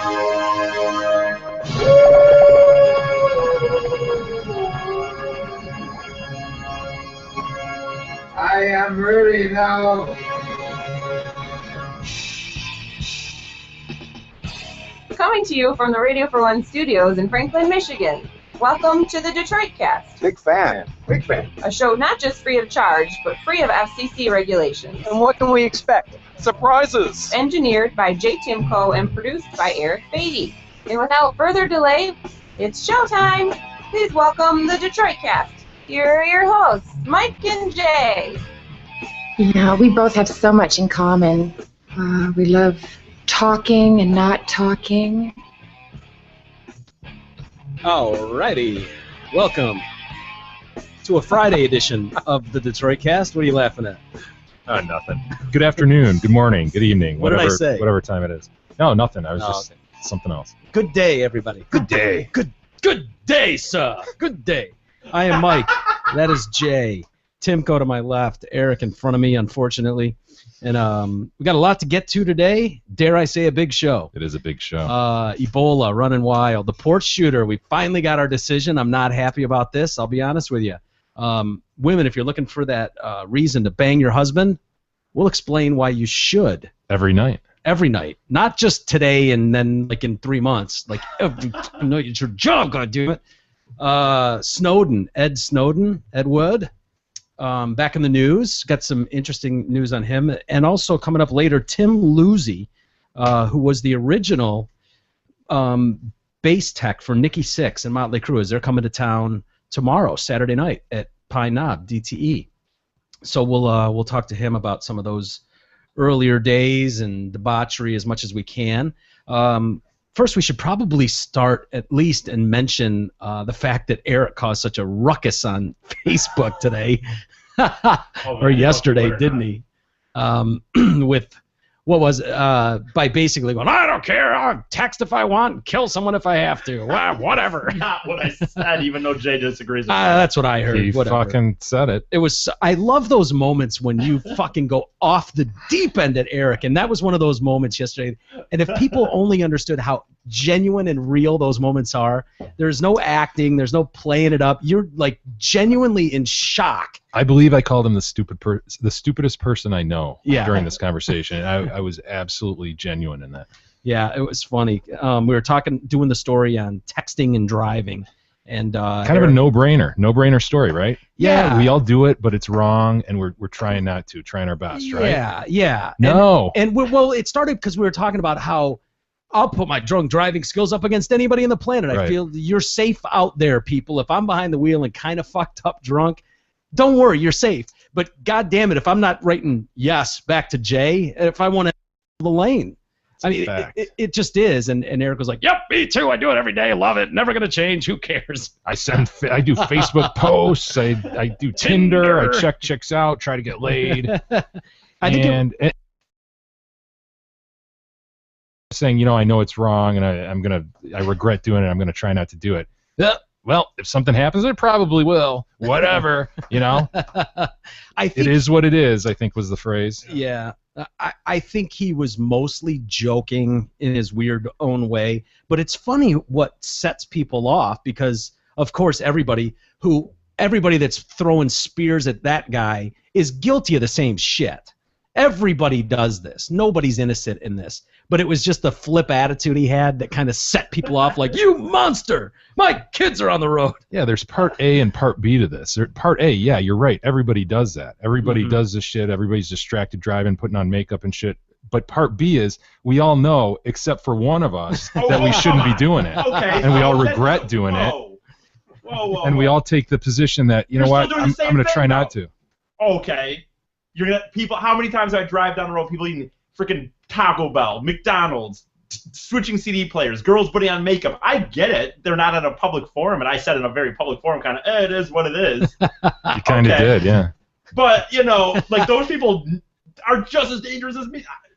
I am ready now. Coming to you from the Radio for One studios in Franklin, Michigan. Welcome to the Detroit Cast. Big fan. Big fan. A show not just free of charge, but free of FCC regulations. And what can we expect? Surprises! Engineered by Jay Timko and produced by Eric Beatty. And without further delay, it's showtime. Please welcome the Detroit Cast. Here are your hosts, Mike and Jay. Yeah, we both have so much in common. We love talking and not talking. Alrighty, welcome to a Friday edition of the Detroit Cast. What are you laughing at? Nothing. Good afternoon, good morning, good evening, What did I say? whatever time it is. No, nothing. I was just something else. Good day, everybody. Good day. Good day, sir. Good day. I am Mike. That is Jay. Timko to my left. Eric in front of me, unfortunately. And we got a lot to get to today. Dare I say a big show. It is a big show. Ebola running wild. The Port shooter. We finally got our decision. I'm not happy about this. I'll be honest with you. Women, if you're looking for that reason to bang your husband, we'll explain why you should. Every night. Every night. Not just today and then like in 3 months. Like, no, it's your job, goddammit. Snowden. Ed Wood. Back in the news, got some interesting news on him, and also coming up later, Tim Luzzi, who was the original bass tech for Nikki Sixx and Motley Crue. They're coming to town tomorrow, Saturday night at Pine Knob DTE. So we'll talk to him about some of those earlier days and debauchery as much as we can. First, we should probably start at least and mention the fact that Eric caused such a ruckus on Facebook today, or yesterday, didn't he? With what was by basically going, I don't care, I'll text if I want, kill someone if I have to, whatever. Not what I said, even though Jay disagrees with me. That's what I heard. He Whatever. fucking said it. It was. I love those moments when you fucking go off the deep end at Eric, and that was one of those moments yesterday. And if people only understood how genuine and real those moments are, there's no acting, there's no playing it up. You're like genuinely in shock. I believe I called him the stupidest person I know during this conversation. I was absolutely genuine in that. Yeah, it was funny. We were doing the story on texting and driving, and kind of a no-brainer story, right? Yeah, we all do it, but it's wrong, and we're trying not to, trying our best, right? Yeah. No. And well, it started because we were talking about how I'll put my drunk driving skills up against anybody on the planet. I feel you're safe out there, people. If I'm behind the wheel and kind of fucked up drunk, don't worry, you're safe. But God damn it, if I'm not writing yes back to Jay, if I want to the lane. I mean, it just is. And Eric was like, yep, me too. I do it every day. Love it. Never going to change. Who cares? I do Facebook posts. I do Tinder. I check chicks out, try to get laid. And saying, I know it's wrong, and I regret doing it. I'm going to try not to do it. Well, if something happens, it probably will. Whatever, It is what it is, I think was the phrase. Yeah. I think he was mostly joking in his weird own way, but it's funny what sets people off because, of course, everybody that's throwing spears at that guy is guilty of the same shit. Everybody does this. Nobody's innocent in this. But it was just the flip attitude he had that kind of set people off like, you monster! My kids are on the road! Yeah, there's part A and part B to this. Part A, yeah, you're right. Everybody does that. Everybody does this shit. Everybody's distracted driving, putting on makeup and shit. But part B is, we all know, except for one of us, that we shouldn't be doing it. Okay, and we all regret doing it. Whoa, and we all take the position that, you know what, I'm going to try not to. Okay. How many times I drive down the road, people eating freaking Taco Bell, McDonald's, switching CD players, girls putting on makeup. I get it. They're not at a public forum, and I said in a very public forum, kind of, it is what it is. You kind of did, yeah. But, like those people are just as dangerous as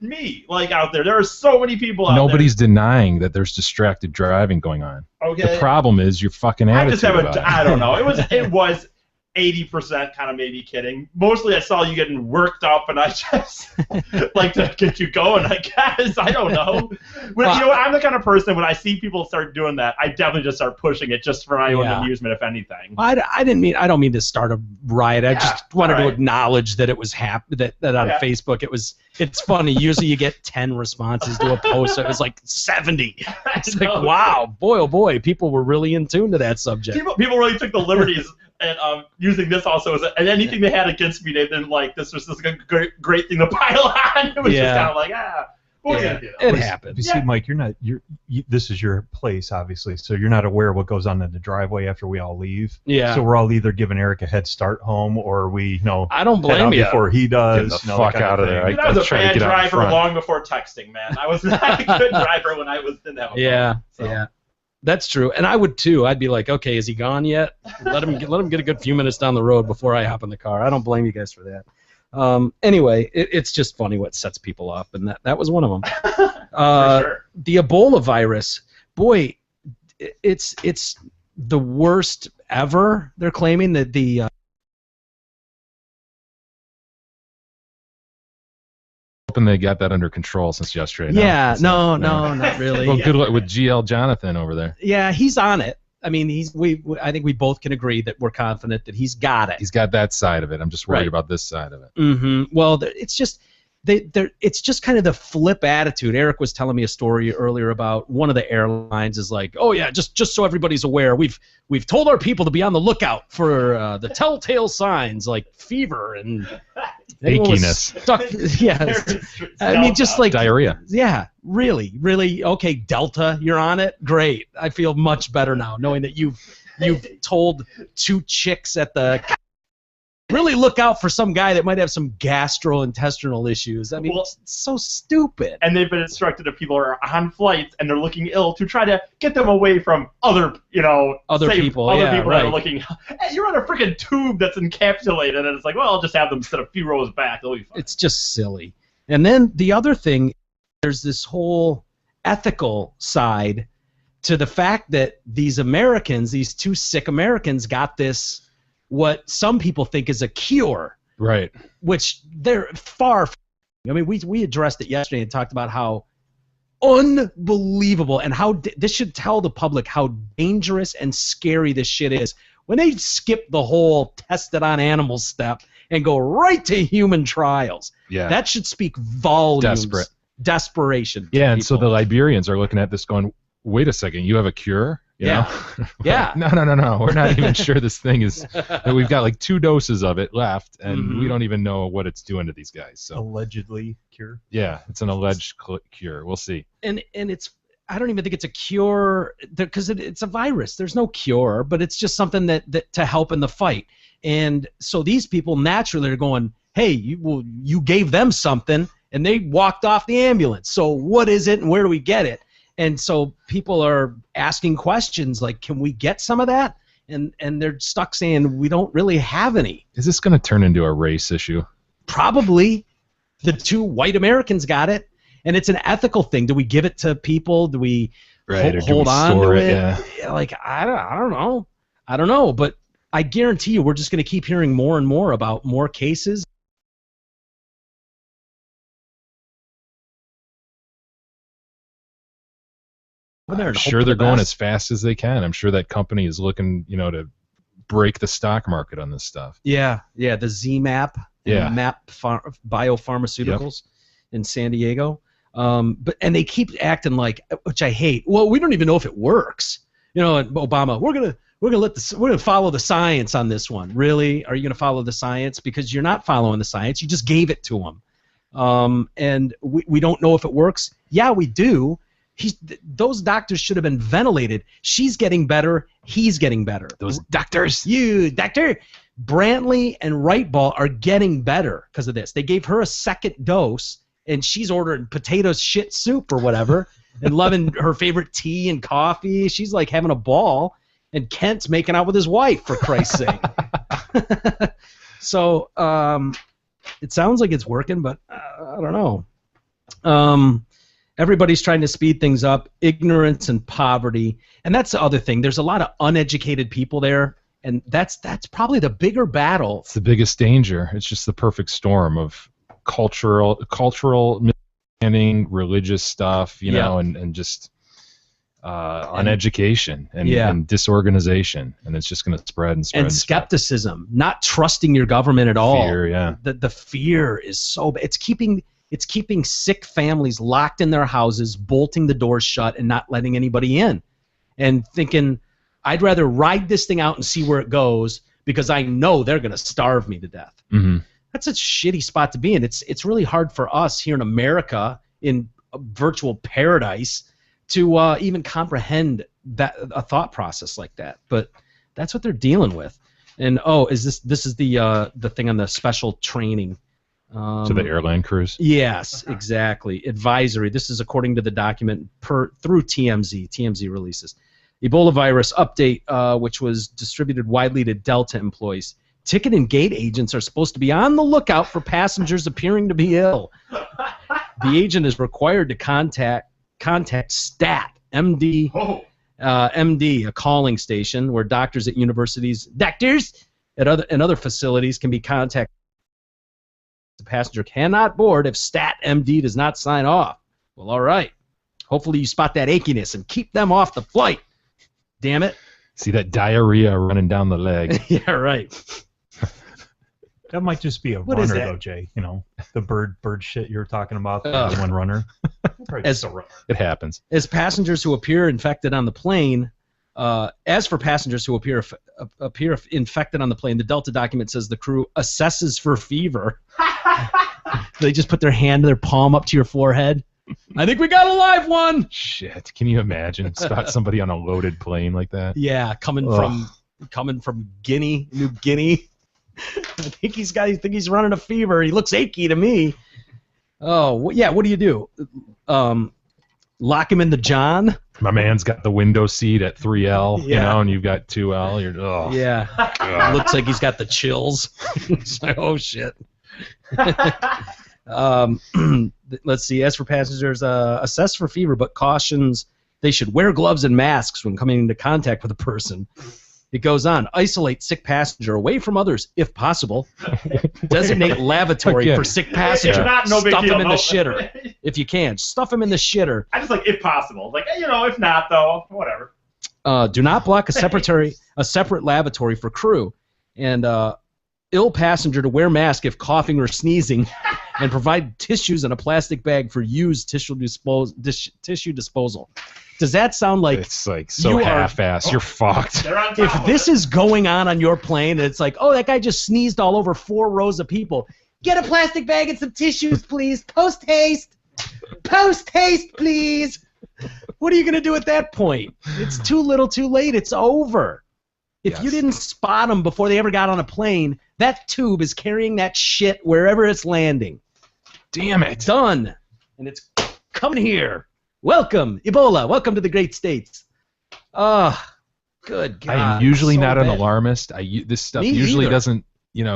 me. Like out there. There are so many people out there. Nobody's denying that there's distracted driving going on. Okay. The problem is your fucking attitude. I don't know. It was 80% kind of maybe kidding. Mostly I saw you getting worked up, and I just like to get you going, I guess. I don't know. But, you know what? I'm the kind of person, when I see people start doing that, I definitely just start pushing it just for my own amusement, if anything. I don't mean to start a riot. I just wanted to acknowledge that it was that on Facebook it's funny. Usually you get 10 responses to a post. So it was like 70. It's like, wow, boy, oh boy, people were really in tune to that subject. People really took the liberties and using this also and anything they had against me, they didn't like. This was just a great thing to pile on. It was just kind of like, what are you gonna do? It happens. You see, Mike, this is your place, obviously, so you're not aware of what goes on in the driveway after we all leave. Yeah. So we're all either giving Eric a head start home, or we, I don't blame you. Before he does. Get the fuck out of there. I was a bad driver long before texting, man. I was not a good driver when I was in that one. Yeah. That's true, and I would too. I'd be like, okay, is he gone yet? Let him get a good few minutes down the road before I hop in the car. I don't blame you guys for that. Anyway, it's just funny what sets people up, and that was one of them. For sure. The Ebola virus, boy, it's the worst ever. They're claiming that the hoping they got that under control since yesterday. No, not really. Well, good luck with GL Jonathan over there. Yeah, he's on it. I mean, I think we both can agree that we're confident that he's got it. He's got that side of it. I'm just worried about this side of it. Mm-hmm. Well, it's just it's just kind of the flip attitude. Eric was telling me a story earlier about one of the airlines is like, oh yeah, just so everybody's aware, we've told our people to be on the lookout for the telltale signs like fever and achiness. I mean, just like diarrhea. Yeah, really. Okay, Delta, you're on it. Great. I feel much better now knowing that you've told 2 chicks at the. Really look out for some guy that might have some gastrointestinal issues. I mean, it's so stupid. And they've been instructed if people are on flights and they're looking ill to try to get them away from other people that are looking. Hey, you're on a freaking tube that's encapsulated, and it's like, well, I'll just have them sit a few rows back. They'll be fine. It's just silly. And then the other thing, there's this whole ethical side to the fact that these Americans, these 2 sick Americans, got this. What some people think is a cure, right? Which they're far from. I mean, we addressed it yesterday and talked about how unbelievable and how this should tell the public how dangerous and scary this shit is. When they skip the whole tested on animals step and go right to human trials, that should speak volumes. Desperation. Yeah, and so the Liberians are looking at this going, wait a second, you have a cure? You know? Yeah. No. We're not even sure this thing is. We've got like 2 doses of it left, and we don't even know what it's doing to these guys. So allegedly cure. Yeah, it's an alleged cure. We'll see. And it's. I don't even think it's a cure because it's a virus. There's no cure, but it's just something that to help in the fight. And so these people naturally are going, hey, you gave them something, and they walked off the ambulance. So what is it, and where do we get it? And so people are asking questions like, can we get some of that? And they're stuck saying, we don't really have any. Is this going to turn into a race issue? Probably. The 2 white Americans got it, and it's an ethical thing. Do we give it to people? Do we hold on to it? Yeah. Like, I don't know. I don't know, but I guarantee you we're just going to keep hearing more and more about more cases. I'm sure they're going as fast as they can. I'm sure that company is looking, to break the stock market on this stuff. Yeah, the ZMAP, MAP Biopharmaceuticals in San Diego. And they keep acting like, which I hate. Well, we don't even know if it works. Obama, we're gonna follow the science on this one. Really? Are you gonna follow the science? Because you're not following the science. You just gave it to them. And we don't know if it works. Yeah, we do. Those doctors should have been ventilated. She's getting better. He's getting better. Those doctors. You, doctor. Brantley and Wrightball are getting better because of this. They gave her a 2nd dose, and she's ordering potato shit soup or whatever and loving her favorite tea and coffee. She's like having a ball, and Kent's making out with his wife, for Christ's sake. So it sounds like it's working, but I don't know. Everybody's trying to speed things up, ignorance and poverty. And that's the other thing. There's a lot of uneducated people there, And that's probably the bigger battle. It's the biggest danger. It's just the perfect storm of cultural misunderstanding, religious stuff, you know, and just uneducation and disorganization, and it's just going to spread and spread. And skepticism, not trusting your government at all. Fear, yeah. The fear is so bad. It's keeping sick families locked in their houses, bolting the doors shut, and not letting anybody in, and thinking, I'd rather ride this thing out and see where it goes because I know they're going to starve me to death. Mm-hmm. That's a shitty spot to be in. It's really hard for us here in America, in a virtual paradise, to even comprehend a thought process like that. But that's what they're dealing with. And this is the thing on the special training. To the airline crews? Yes, exactly. Advisory. This is according to the document through TMZ. TMZ releases. Ebola virus update, which was distributed widely to Delta employees. Ticket and gate agents are supposed to be on the lookout for passengers appearing to be ill. The agent is required to contact STAT, MD, MD, a calling station where doctors at universities, and other facilities can be contacted. The passenger cannot board if STAT MD does not sign off. Well, all right. Hopefully you spot that achiness and keep them off the flight. Damn it. See that diarrhea running down the leg. Yeah, right. That might just be a What is runner, that? though, Jay. You know, the bird shit you're talking about, the one runner. It happens. As passengers who appear infected on the plane, as for passengers who appear infected on the plane, the Delta document says the crew assesses for fever. They just put their palm up to your forehead. I think we got a live one. Shit, can you imagine spot somebody on a loaded plane like that? Yeah, coming from Guinea, New Guinea. I think he's running a fever. He looks achy to me. Oh, yeah. What do you do? Lock him in the John. My man's got the window seat at 3L, you know, and you've got 2L. Yeah. Looks like he's got the chills. It's like, oh shit. Let's see. As for passengers, assess for fever, but cautions they should wear gloves and masks when coming into contact with a person. It goes on. Isolate sick passenger away from others if possible. Designate lavatory for sick passenger. No big Stuff deal, him in the no. shitter if you can. Stuff him in the shitter. I just like if possible. Like, if not though, whatever. Do not block a separate lavatory for crew, and ill passenger to wear mask if coughing or sneezing, and provide tissues in a plastic bag for used tissue disposal. Does that sound like it's like so half-assed? You're fucked. If this is going on your plane, and it's like, oh, that guy just sneezed all over 4 rows of people. Get a plastic bag and some tissues, please. Post haste. Post haste, please. What are you gonna do at that point? It's too little, too late. It's over. If you didn't spot them before they ever got on a plane, that tube is carrying that shit wherever it's landing. Damn it. Done. And it's coming here. Welcome, Ebola. Welcome to the great states. Good God. I am usually so not an bad. alarmist. This stuff usually either. doesn't,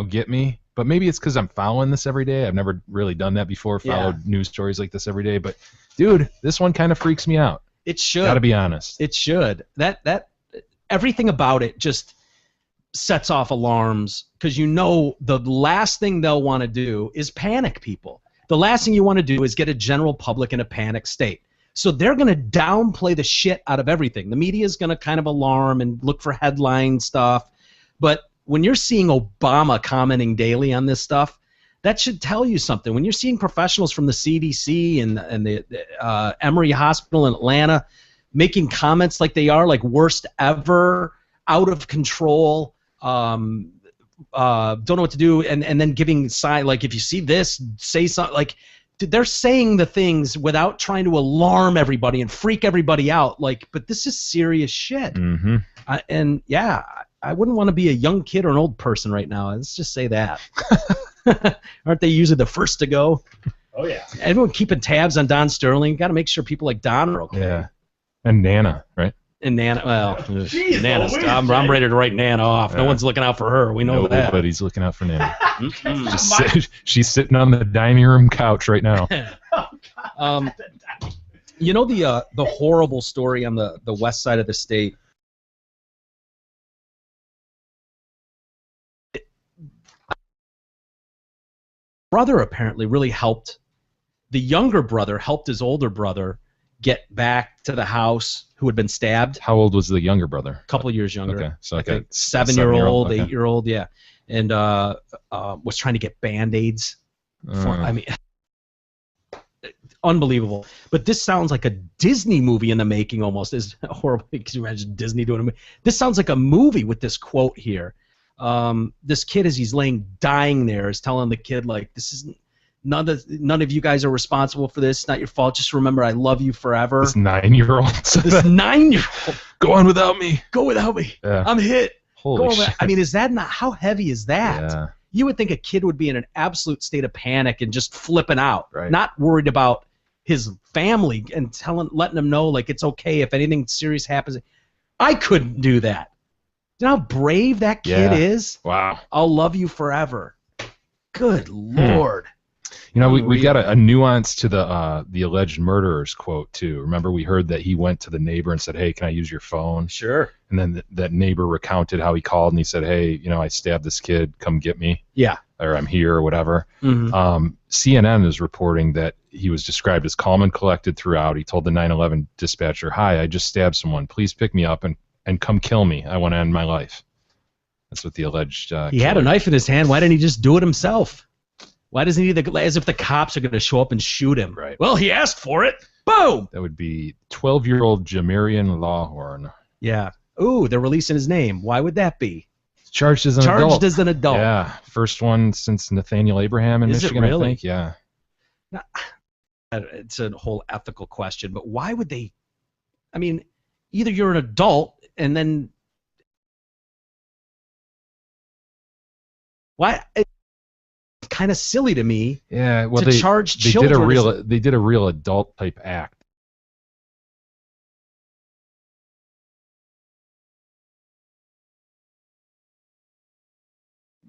get me. But maybe it's because I'm following this every day. I've never really done that before, followed news stories like this every day. But, dude, this one kind of freaks me out. It should. Gotta be honest. It should. That everything about it just sets off alarms because the last thing they'll want to do is panic people. The last thing you want to do is get a general public in a panic state. So they're going to downplay the shit out of everything. The media is going to kind of alarm and look for headline stuff. But when you're seeing Obama commenting daily on this stuff, that should tell you something. When you're seeing professionals from the CDC and the Emory Hospital in Atlanta making comments like they are, like worst ever, out of control, don't know what to do, and then giving sign like if you see this, say something like. They're saying the things without trying to alarm everybody and freak everybody out. Like, but this is serious shit. Mm-hmm. And yeah, I wouldn't want to be a young kid or an old person right now. Let's just say that. Aren't they usually the first to go? Oh yeah. Everyone keeping tabs on Don Sterling. Got to make sure people like Don are okay. Yeah. And Nana, right? And Nana, well, Jeez, Nana's. Louise, I'm ready to write Nana off. No one's looking out for her. We know that. Nobody's looking out for Nana. She's sitting on the dining room couch right now. You know the horrible story on the west side of the state brother apparently really helped. The younger brother helped his older brother get back to the house who had been stabbed. How old was the younger brother? A couple of years younger. Okay, so I like a think 7-year-old, okay. 8-year-old, yeah. And was trying to get Band-Aids. I mean, unbelievable. But this sounds like a Disney movie in the making almost. Is horrible. Could you imagine Disney doing a movie? This sounds like a movie with this quote here. This kid, as he's laying dying there, is telling the kid, like, this is none of you guys are responsible for this. It's not your fault. Just remember, I love you forever. This 9-year-old. This 9-year-old. Go on without me. Go without me. Yeah. I'm hit. Holy shit. I mean, is that not, how heavy is that? Yeah. You would think a kid would be in an absolute state of panic and just flipping out, Right. not worried about his family and letting them know, like, it's okay if anything serious happens. I couldn't do that. You know how brave that kid is? Wow. I'll love you forever. Good Lord. You know, we got a nuance to the alleged murderer's quote too. Remember, we heard that he went to the neighbor and said, "Hey, can I use your phone?" Sure. And then that neighbor recounted how he called and he said, "Hey, you know, I stabbed this kid. Come get me." Yeah. Or I'm here or whatever. Mhm. CNN is reporting that he was described as calm and collected throughout. He told the 911 dispatcher, "Hi, I just stabbed someone. Please pick me up and come kill me. I want to end my life." That's what the alleged. He had a knife in his hand. Why didn't he just do it himself? Why doesn't he need as if the cops are going to show up and shoot him? Right. Well, he asked for it. Boom. That would be 12-year-old Jamarian Lawhorn. Yeah. Ooh, they're releasing his name. Why would that be? Charged as an adult. Charged as an adult. Yeah, first one since Nathaniel Abraham in Is it Michigan, really? I think. Yeah. Now, it's a whole ethical question, but why would they? I mean, either you're an adult and then why? It's kind of silly to me. Yeah, well, to charge children. They did a real adult type act.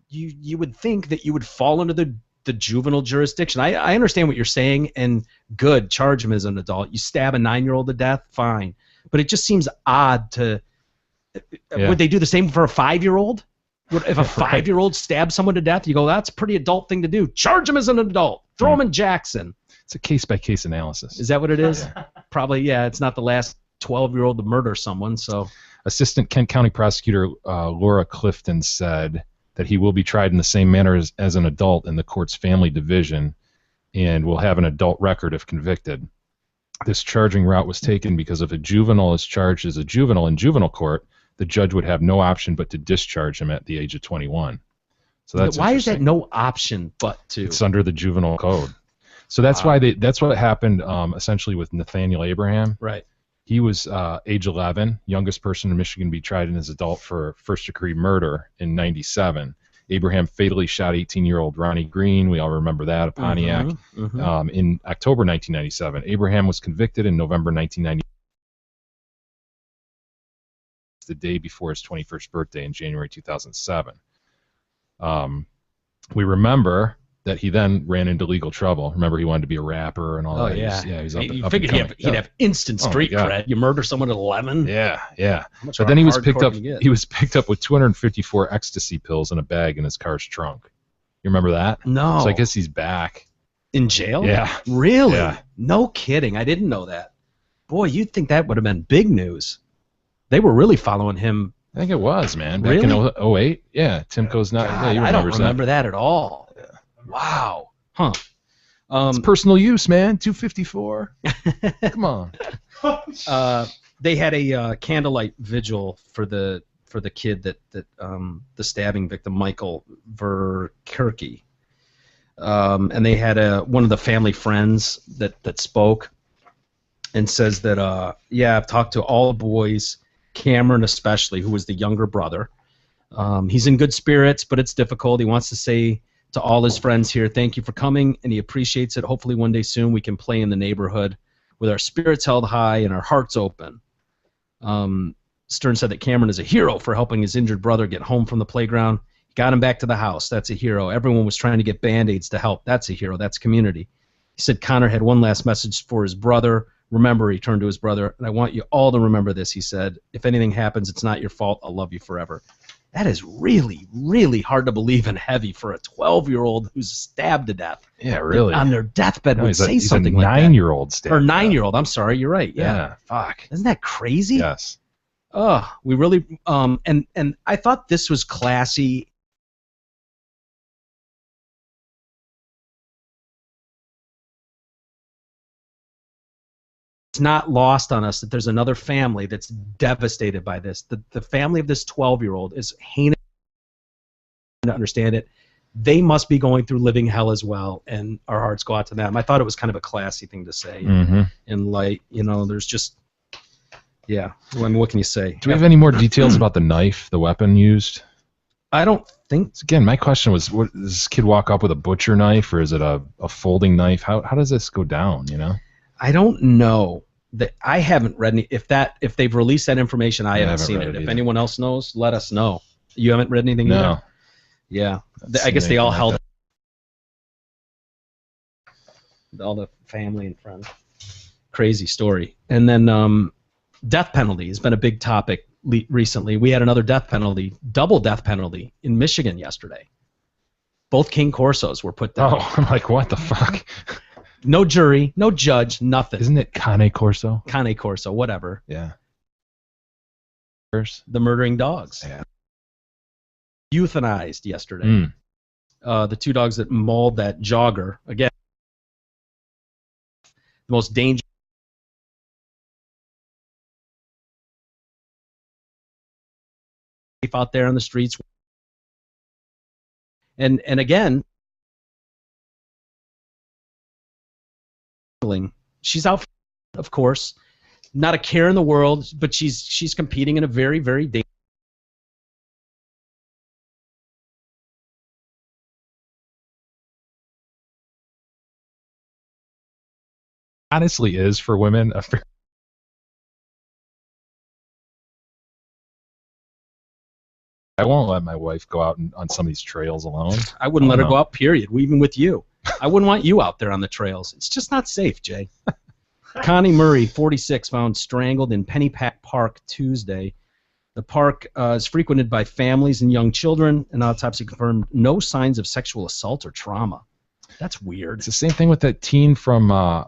You would think that you would fall under the juvenile jurisdiction. I understand what you're saying, and good, charge him as an adult. You stab a 9-year-old to death, fine. But it just seems odd to. Yeah. Would they do the same for a 5-year-old? If a 5-year-old stabs someone to death, you go, that's a pretty adult thing to do. Charge him as an adult. Throw him in Jackson. It's a case-by-case analysis. Is that what it is? Probably, yeah. It's not the last 12-year-old to murder someone. So, Assistant Kent County Prosecutor Laura Clifton said that he will be tried in the same manner as an adult in the court's family division and will have an adult record if convicted. This charging route was taken because if a juvenile is charged as a juvenile in juvenile court, the judge would have no option but to discharge him at the age of 21. So that's why is that interesting. no option but to? It's under the juvenile code. So that's why that's what happened essentially with Nathaniel Abraham. Right. He was age 11, youngest person in Michigan to be tried as an adult for first-degree murder in 97. Abraham fatally shot 18-year-old Ronnie Green. We all remember that, a Pontiac. In October 1997. Abraham was convicted in November 1990, the day before his 21st birthday in January 2007. We remember that he then ran into legal trouble. Remember, he wanted to be a rapper and all that. Yeah. He was You up figured and coming. he'd have instant Oh my street God. cred. You murder someone at 11? Yeah. much But then he was hardcore picked up. can you get? He was picked up with 254 ecstasy pills in a bag in his car's trunk. You remember that? No. So I guess he's back. In jail? Yeah. Really? Yeah. No kidding. I didn't know that. Boy, you'd think that would have been big news. They were really following him. I think it was, man. Back Really? in 08. Yeah. Timco's not. God, yeah, he I don't remembers remember that at all. Wow. Huh. It's personal use, man. 254. Come on. They had a candlelight vigil for the kid that the stabbing victim, Michael Verkerke. And they had one of the family friends that spoke and says that I've talked to all the boys, Cameron especially, who was the younger brother. He's in good spirits, but it's difficult. He wants to say to all his friends here, thank you for coming, and he appreciates it. Hopefully one day soon we can play in the neighborhood with our spirits held high and our hearts open. Stern said that Cameron is a hero for helping his injured brother get home from the playground. He got him back to the house. That's a hero. Everyone was trying to get Band-Aids to help. That's a hero. That's community. He said Connor had one last message for his brother. Remember, he turned to his brother, and I want you all to remember this, he said. If anything happens, it's not your fault. I'll love you forever. That is really, really hard to believe and heavy for a 12-year-old who's stabbed to death. Yeah, really. On their deathbed No, would he's a say something like that. 9-year-old Or 9-year-old. I'm sorry. You're right. Yeah. Fuck. Isn't that crazy? Yes. Oh, we really and I thought this was classy. It's not lost on us that there's another family that's devastated by this. The family of this 12-year-old is heinous to understand it. They must be going through living hell as well, and our hearts go out to them. I thought it was kind of a classy thing to say. In light, there's just, yeah. I mean, what can you say? Do we have any more details about the knife, the weapon used? I don't think. Again, my question was, does this kid walk up with a butcher knife, or is it a folding knife? How does this go down, I don't know. I haven't read any. If they've released that information, I haven't seen it. If anyone else knows, let us know. You haven't read anything No. either? Yeah. I guess they all held all the family and friends. Crazy story. And then death penalty has been a big topic recently. We had another death penalty, double death penalty in Michigan yesterday. Both King Corsos were put down. Oh, I'm like, what the fuck? No jury, no judge, nothing. Isn't it Cane Corso? Cane Corso, whatever. Yeah. The murdering dogs. Yeah. Euthanized yesterday. The two dogs that mauled that jogger. Again, the most dangerous. Out there on the streets. And again, she's out, of course, not a care in the world, but she's competing in a very, very dangerous. Honestly, is for women a fair. I won't let my wife go out on some of these trails alone. I wouldn't let her go out, period. Even with you. I wouldn't want you out there on the trails. It's just not safe, Jay. Connie Murray, 46, found strangled in Pennypack Park Tuesday. The park is frequented by families and young children. An autopsy confirmed no signs of sexual assault or trauma. That's weird. It's the same thing with that teen from,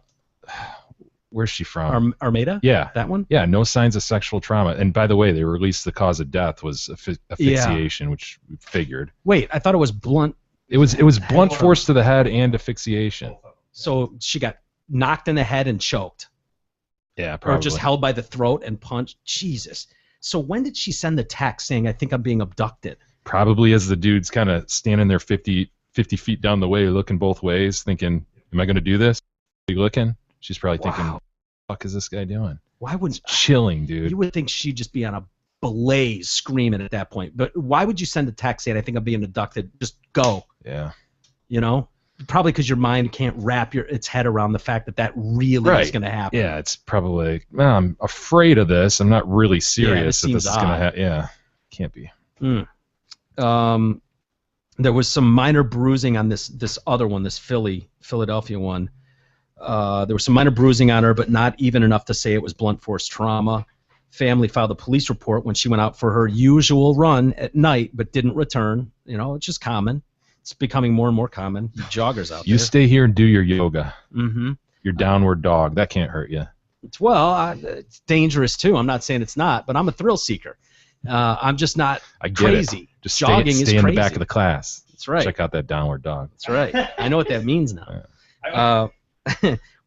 where's she from? Armada? Yeah. That one? Yeah, no signs of sexual trauma. And by the way, they released the cause of death was asphyxiation, which we figured. Wait, I thought it was blunt. It was blunt force to the head and asphyxiation. So she got knocked in the head and choked. Yeah, probably. Or just held by the throat and punched. Jesus. So when did she send the text saying, I think I'm being abducted? Probably as the dude's kind of standing there 50 feet down the way, looking both ways, thinking, am I going to do this? Are you looking? She's probably thinking, what the fuck is this guy doing? Why wouldn't chilling, dude? You would think she'd just be on a blaze screaming at that point. But why would you send a text saying, I think I'm being abducted? Just go. Yeah. Probably because your mind can't wrap its head around the fact that really is going to happen. Yeah, it's probably, well, I'm afraid of this. I'm not really serious that this is going to happen. Yeah, can't be. There was some minor bruising on this other one, this Philadelphia one. There was some minor bruising on her, but not even enough to say it was blunt force trauma. Family filed a police report when she went out for her usual run at night, but didn't return. It's just common. It's becoming more and more common. You joggers out there. You stay here and do your yoga. Mm-hmm. Your downward dog. That can't hurt you. It's dangerous too. I'm not saying it's not, but I'm a thrill seeker. I'm just not crazy. Just jogging is stay in crazy. the back of the class. That's right. Check out that downward dog. That's right. I know what that means now.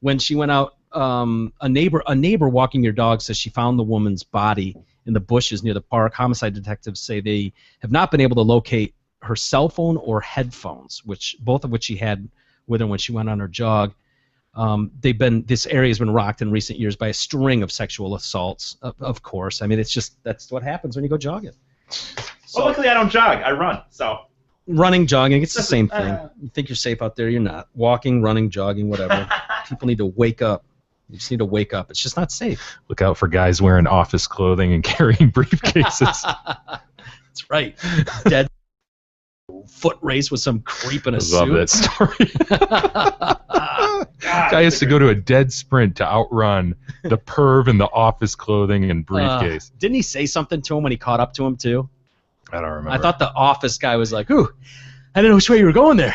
When she went out, a neighbor walking your dog says she found the woman's body in the bushes near the park. Homicide detectives say they have not been able to locate her cell phone or headphones, both of which she had with her when she went on her jog. This area has been rocked in recent years by a string of sexual assaults. Of course, I mean that's what happens when you go jogging. Well, luckily I don't jog. I run. So running, jogging, it's the same thing. You think you're safe out there, you're not. Walking, running, jogging, whatever. People need to wake up. You just need to wake up. It's just not safe. Look out for guys wearing office clothing and carrying briefcases. That's right. Dead foot race with some creep in a suit. I love that story. Guy has to go to a dead sprint to outrun the perv in the office clothing and briefcase. Didn't he say something to him when he caught up to him too? I don't remember. I thought the office guy was like, ooh, I didn't know which way you were going there.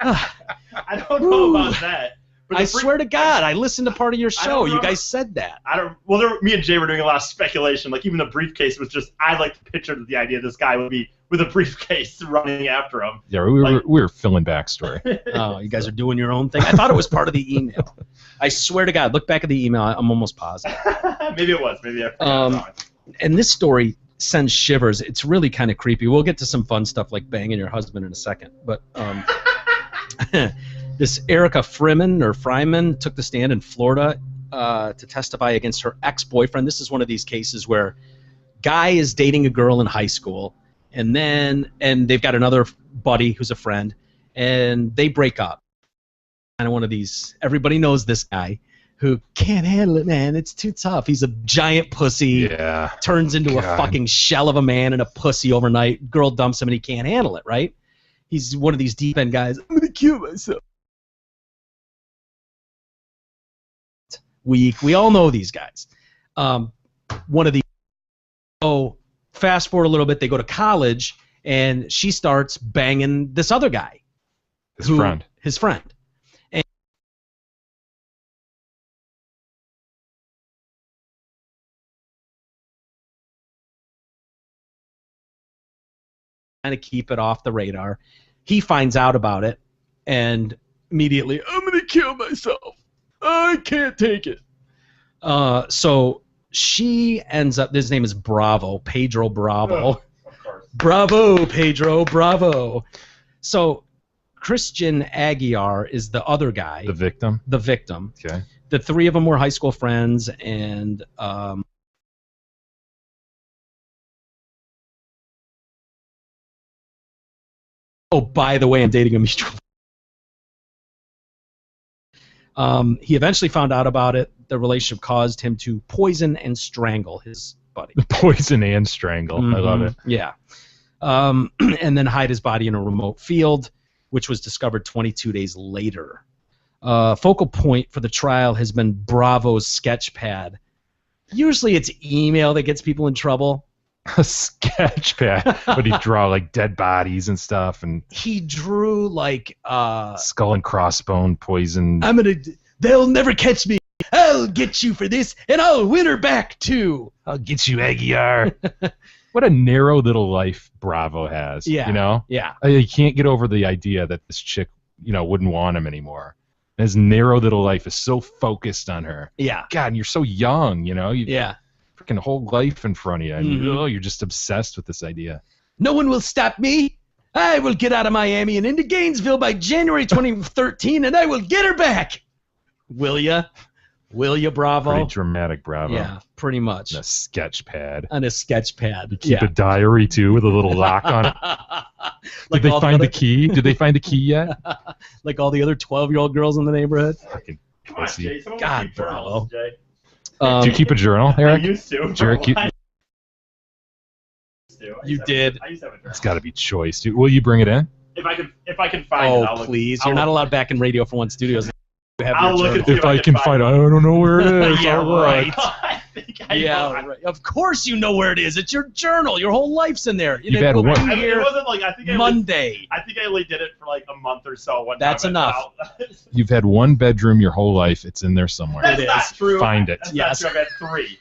I don't know about that. But I swear to God, I listened to part of your show. You remember. guys said that. I don't. Well, me and Jay were doing a lot of speculation. Like even the briefcase was just. I like to picture the idea this guy would be with a briefcase running after him. Yeah, we were filling backstory. Oh, you guys are doing your own thing. I thought it was part of the email. I swear to God, look back at the email. I'm almost positive. Maybe it was. Maybe I forgot. And this story sends shivers. It's really kind of creepy. We'll get to some fun stuff like banging your husband in a second. But this Erica Fryman took the stand in Florida to testify against her ex-boyfriend. This is one of these cases where guy is dating a girl in high school, and they've got another buddy who's a friend, and they break up. Kind of one of these, everybody knows this guy who can't handle it, man. It's too tough. He's a giant pussy. Yeah. Turns into a fucking shell of a man and a pussy overnight. Girl dumps him and he can't handle it, right? He's one of these deep end guys. I'm gonna kill myself. We all know these guys. One of these. So fast forward a little bit, they go to college, and she starts banging this other guy. His friend. His friend. Kind of keep it off the radar. He finds out about it, and immediately, I'm going to kill myself. I can't take it. So she ends up, his name is Pedro Bravo. Oh, of course. Bravo, Pedro, bravo. So Christian Aguiar is the other guy. The victim? The victim. Okay. The three of them were high school friends, and oh, by the way, I'm dating a mutual. He eventually found out about it. The relationship caused him to poison and strangle his buddy. Poison and strangle. I love it. Yeah. And then hide his body in a remote field, which was discovered 22 days later. Focal point for the trial has been Bravo's sketch pad. Usually it's email that gets people in trouble. A sketch pad. But he'd draw like dead bodies and stuff, and he drew like skull and crossbone poison. They'll never catch me. I'll get you for this, and I'll win her back too. I'll get you, Aguiar. What a narrow little life Bravo has. Yeah. You know? Yeah. He can't get over the idea that this chick, wouldn't want him anymore. His narrow little life is so focused on her. Yeah. God, and you're so young, Yeah. Freaking whole life in front of you, and you're just obsessed with this idea. No one will stop me. I will get out of Miami and into Gainesville by January 2013, and I will get her back. Will ya? Will ya, Bravo? Pretty dramatic, Bravo. Yeah, pretty much. And a sketch pad. On a sketch pad. You keep a diary too with a little lock on it. Like Did they find the key? Did they find the key yet? Like all the other 12-year-old girls in the neighborhood. Fucking Come on, Jay. Someone God, keep journals, Jay. Do you keep a journal, Eric? I used to. Jared, You did. I used to have a journal. It's got to be choice, dude. Will you bring it in? If I can find it, I'll Oh, look. please. I'll You're not look. allowed back in Radio for One Studios. You have I'll your look journal. and see If I can find it, I don't know where it is. Yeah, All right. I think I Yeah, know. right. Of course you know where it is. It's your journal. Your whole life's in there. You've had We'll one- be I mean, it here wasn't like I think Monday. I only did it for like a month or so. One That's time enough. You've had one bedroom your whole life. It's in there somewhere. That's It not is. true. Find it. That's Yes. not true. I've had 3.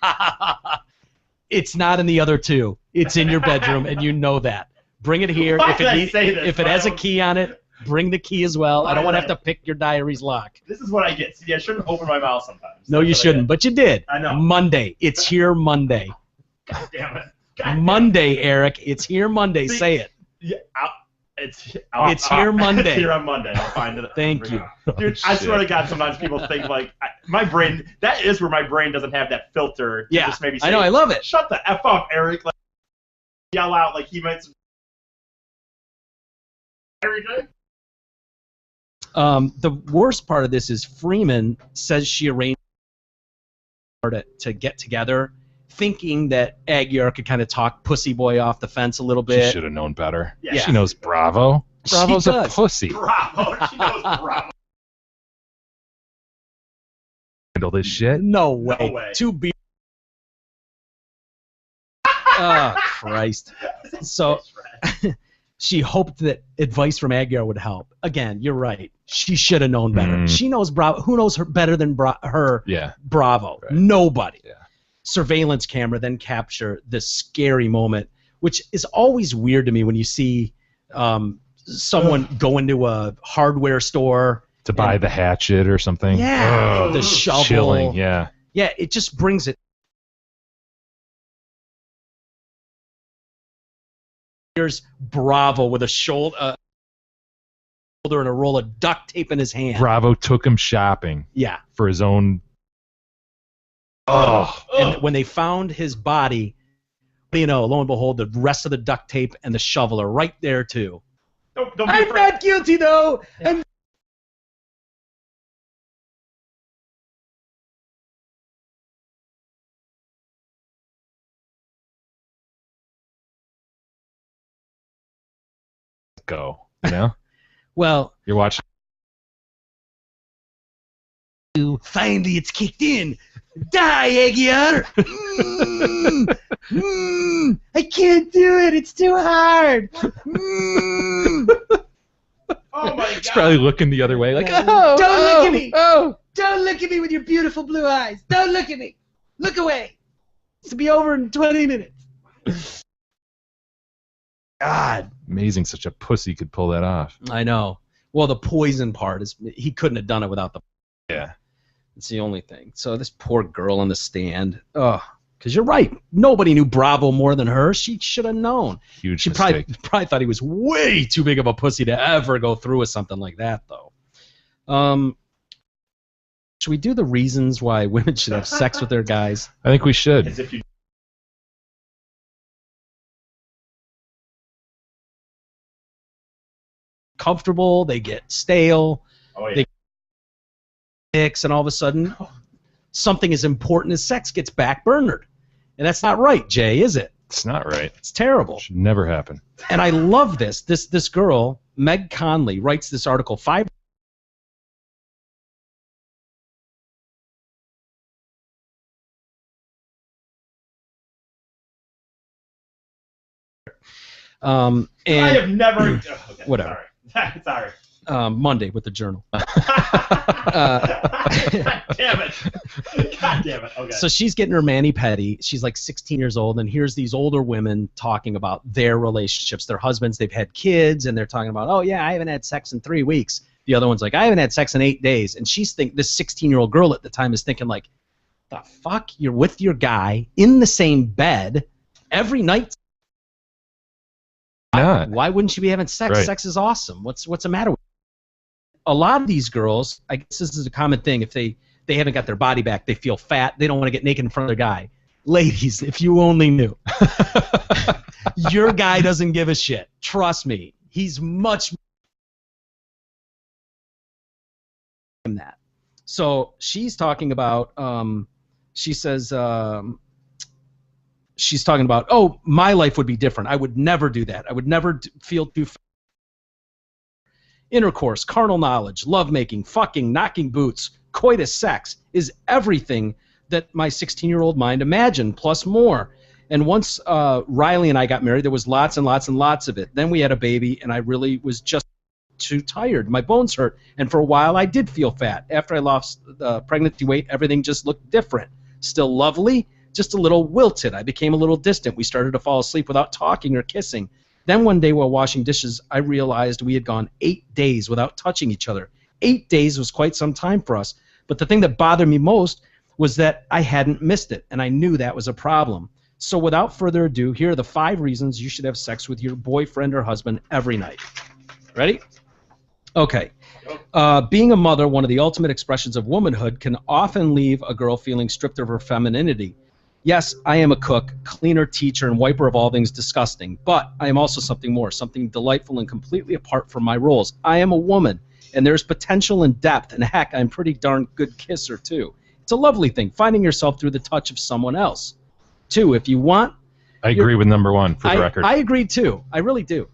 It's not in the other two. It's in your bedroom, and you know that. Bring it here. Why if did it, I need- say this? if it has a key on it, bring the key as well. I don't Why want to did have to pick your diary's lock. This is what I get. See, I shouldn't open my mouth sometimes. No, That's you what I shouldn't, but you did. I know. Monday. It's here Monday. get. God damn it. God damn it. Monday, Eric. It's here Monday. See- Say it. Yeah, it's here Monday. It's here on Monday. I'll find it. Thank you. Dude, I swear to God, sometimes people think like my brain. That is where my brain doesn't have that filter. To Yeah, just maybe say, I know. I love it. Shut the f up, Eric. Like, yell out like he meant. Everything. The worst part of this is Freeman says she arranged to get together, thinking that Aguiar could kind of talk Pussy Boy off the fence a little She bit. should have known better. Yeah. She knows Bravo. She Bravo's a does. pussy. Bravo. She knows Bravo. Handle this shit. No way. way. Two beers. Christ. So she hoped that advice from Aguiar would help. Again, you're right. She should have known better. She knows Bravo. Who knows her better than her? Yeah. Bravo. Right. Nobody. Yeah. Surveillance camera then capture this scary moment, which is always weird to me when you see someone go into a hardware store to buy the hatchet or something. Yeah. The shovel. Chilling. Yeah. Yeah. It just brings it. Here's Bravo with a shoulder and a roll of duct tape in his hand. Bravo took him shopping. Yeah. For his own. Oh. And when they found his body, you know, lo and behold, the rest of the duct tape and the shovel are right there too. Don't be I'm afraid. not guilty though. Yeah. Go. You know? Well, you're watching. Finally, it's kicked in. Die, Aguiar! I can't do it. It's too hard. Oh my God. He's probably looking the other way, like, Don't look at me. Don't look at me with your beautiful blue eyes. Don't look at me. Look away. It's to be over in 20 minutes. God. Amazing, such a pussy could pull that off. I know. Well, the poison part is he couldn't have done it without the. Yeah. It's the only thing. So this poor girl on the stand. Ugh. Because you're right. Nobody knew Bravo more than her. She should have known. Huge she mistake. probably thought he was way too big of a pussy to ever go through with something like that, though. Should we do the reasons why women should have sex with their guys? I think we should. As if you. Comfortable, they get stale, Oh yeah. they mix, and all of a sudden something as important as sex gets backburnered. And that's not right, Jay, is it? It's not right. It's terrible. Should never happen. And I love this. This girl, Meg Conley, writes this article 5. I And have never. Okay, whatever. Sorry. Sorry. Monday with the Journal. God damn it. God damn it. Okay. So she's getting her mani-pedi. She's like 16 years old, and here's these older women talking about their relationships, their husbands. They've had kids, and they're talking about, oh yeah, I haven't had sex in 3 weeks. The other one's like, I haven't had sex in 8 days. And she's this 16-year-old girl at the time is thinking like, the fuck? You're with your guy in the same bed every night. Not. Why wouldn't you be having sex? Right. Sex is awesome. What's the matter with you? A lot of these girls, I guess this is a common thing, if they haven't got their body back, they feel fat, they don't want to get naked in front of their guy. Ladies, if you only knew. Your guy doesn't give a shit. Trust me. He's much than that. So she's talking about, she says, she's talking about, oh, my life would be different. I would never do that. I would never feel too intercourse, carnal knowledge, lovemaking, fucking, knocking boots, coitus sex is everything that my 16-year-old mind imagined, plus more. And once Riley and I got married, there was lots and lots and lots of it. Then we had a baby, and I really was just too tired. My bones hurt, and for a while I did feel fat. After I lost pregnancy weight, everything just looked different. Still lovely, just a little wilted. I became a little distant. We started to fall asleep without talking or kissing. Then one day while washing dishes, I realized we had gone 8 days without touching each other. 8 days was quite some time for us. But the thing that bothered me most was that I hadn't missed it, and I knew that was a problem. So without further ado, here are the 5 reasons you should have sex with your boyfriend or husband every night. Ready? Okay. Being a mother, one of the ultimate expressions of womanhood, can often leave a girl feeling stripped of her femininity. Yes, I am a cook, cleaner, teacher, and wiper of all things disgusting, but I am also something more, something delightful and completely apart from my roles. I am a woman, and there's potential and depth, and heck, I'm a pretty darn good kisser, too. It's a lovely thing, finding yourself through the touch of someone else. 2, if you want... I agree with number 1, for the record. I agree, too. I really do.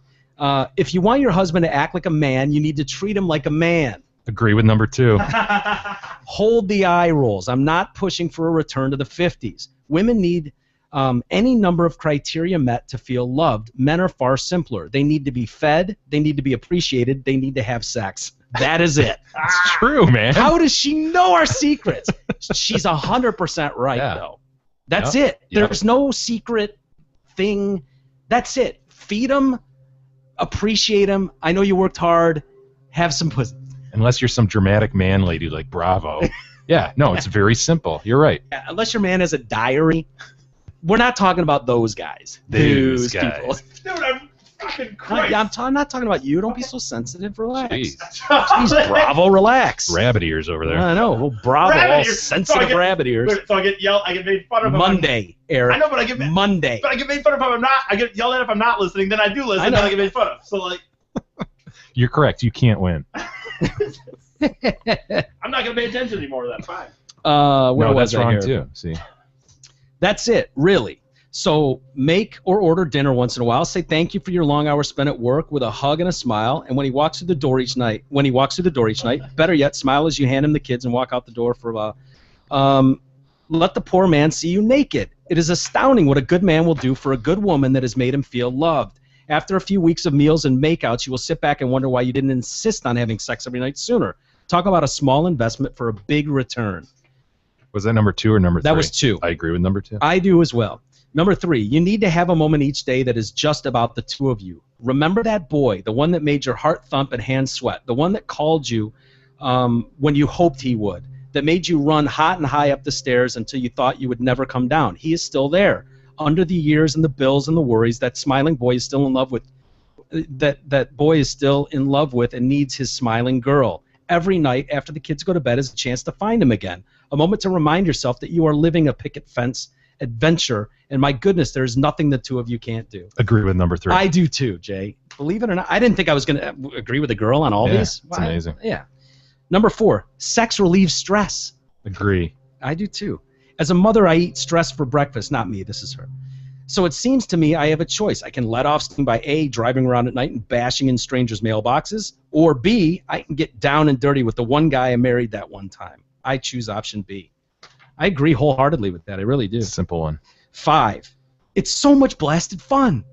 If you want your husband to act like a man, you need to treat him like a man. Agree with number 2. Hold the eye rolls. I'm not pushing for a return to the 50s. Women need Any number of criteria met to feel loved. Men are far simpler. They need to be fed. They need to be appreciated. They need to have sex. That is it. It's true, man. How does she know our secrets? She's 100% right, Yeah. though. That's Yep. it. Yep. There's no secret thing. That's it. Feed them, appreciate them. I know you worked hard. Have some pussy. Unless you're some dramatic man lady like Bravo. Yeah, no, it's very simple. You're right. Yeah, unless your man has a diary. We're not talking about those guys. Those people. guys. Dude, I'm fucking Christ. I'm not talking about you. Don't be so sensitive. Relax. Jeez. Jeez, Bravo, relax. Rabbit ears over there. I know. Well, Bravo, Rabbit all ears. sensitive rabbit ears. So I get yelled. I get made fun of. if I'm- Monday, Eric. I know, but I get Monday. But I get made fun of if I'm not. I get yelled at if I'm not listening. Then I do listen. I know. Then I get made fun of. So like, You're correct. You can't win. I'm not gonna pay attention anymore. That's fine. Where No, was that's I wrong here? too. See, That's it, really. So make or order dinner once in a while. Say thank you for your long hours spent at work with a hug and a smile. And when he walks through the door each night, better yet, smile as you hand him the kids and walk out the door for a while. Let the poor man see you naked. It is astounding what a good man will do for a good woman that has made him feel loved. After a few weeks of meals and makeouts, you will sit back and wonder why you didn't insist on having sex every night sooner. Talk about a small investment for a big return. was that number 2 or number 3? That was 2. I agree with number 2. I do as well. Number 3, you need to have a moment each day that is just about the two of you. Remember that boy, the one that made your heart thump and hands sweat, the one that called you when you hoped he would, that made you run hot and high up the stairs until you thought you would never come down. He is still there. Under the years and the bills and the worries, that smiling boy is still in love with, that boy is still in love with and needs his smiling girl. Every night after the kids go to bed is a chance to find him again, a moment to remind yourself that you are living a picket fence adventure, and my goodness, there's nothing the two of you can't do. Agree with number 3. I do too, Jay. Believe it or not, I didn't think I was going to agree with a girl on all Yeah, these. it's amazing. Yeah. Number 4, sex relieves stress. Agree. I do too. As a mother, I eat stress for breakfast. Not me, this is her. So it seems to me I have a choice. I can let off steam by A, driving around at night and bashing in strangers' mailboxes, or B, I can get down and dirty with the one guy I married that one time. I choose option B. I agree wholeheartedly with that. I really do. Simple one. 5, it's so much blasted fun.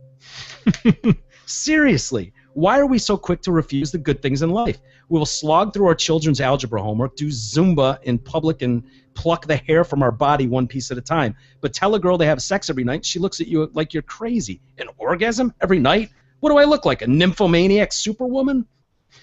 Seriously, why are we so quick to refuse the good things in life? We will slog through our children's algebra homework, do Zumba in public, and pluck the hair from our body one piece at a time. But tell a girl they have sex every night, she looks at you like you're crazy. An orgasm every night? What do I look like, a nymphomaniac superwoman?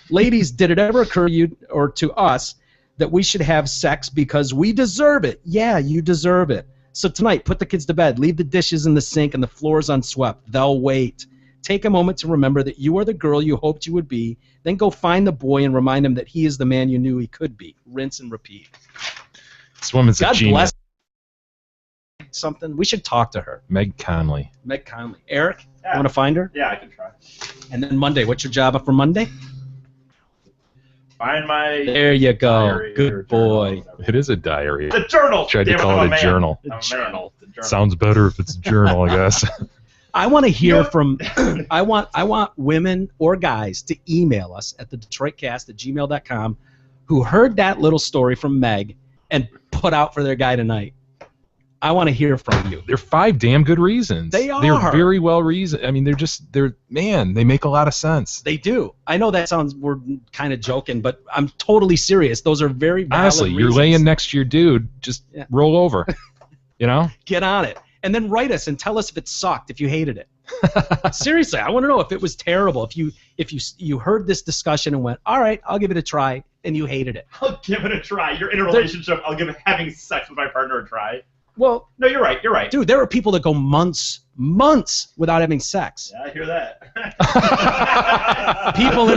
Ladies, did it ever occur to you or to us that we should have sex because we deserve it? Yeah, you deserve it. So tonight, put the kids to bed, leave the dishes in the sink and the floors unswept. They'll wait. Take a moment to remember that you are the girl you hoped you would be. Then go find the boy and remind him that he is the man you knew he could be. Rinse and repeat. This woman's a God genius. bless something. We should talk to her. Meg Conley. Meg Conley. Eric, Yeah. you want to find her? Yeah, I can try. And then Monday. What's your job for Monday? Find my There you go. diary or Good boy. journal. It is a diary. The journal. Tried to Damn call I'm it a man. journal. I'm a man. Journal. The journal. Sounds better if it's a journal, I guess. I want to hear You know- from I want women or guys to email us at the DetroitCast@gmail.com who heard that little story from Meg and put out for their guy tonight. I want to hear from you. They're 5 damn good reasons. They are. They're very well reasoned. I mean, they make a lot of sense. They do. I know that sounds, we're kind of joking, but I'm totally serious. Those are very valid Honestly, you're reasons. laying next to your dude, just Yeah. roll over. You know? Get on it. And then write us and tell us if it sucked, if you hated it. Seriously, I want to know if it was terrible. If you heard this discussion and went, all right, I'll give it a try, and you hated it. I'll give it a try. You're in a relationship. I'll give having sex with my partner a try. Well, No, you're right. You're right. dude, there are people that go months without having sex. Yeah, I hear that. People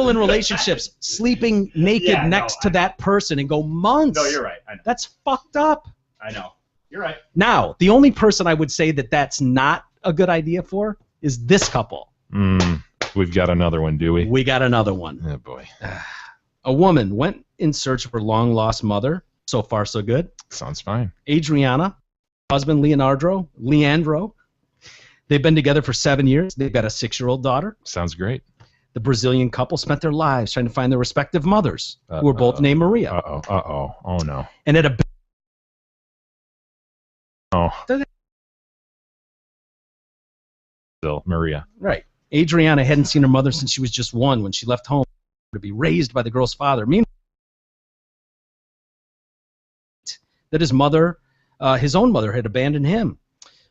in relationships sleeping naked Yeah, no, next to that person and go months. No, you're right. I know. That's fucked up. I know. You're right. Now, the only person I would say that that's not a good idea for is this couple. We've got another one, do we? We got another one. Oh, boy. A woman went in search of her long-lost mother. So far, so good. Sounds fine. Adriana, husband Leandro. They've been together for 7 years. They've got a 6-year-old daughter. Sounds great. The Brazilian couple spent their lives trying to find their respective mothers, who were both named Maria. Uh-oh. Oh, no. And at a Oh. Does it- Still, Maria. Right. Adriana hadn't seen her mother since she was just 1 when she left home to be raised by the girl's father. Meanwhile, that his mother, his own mother, had abandoned him.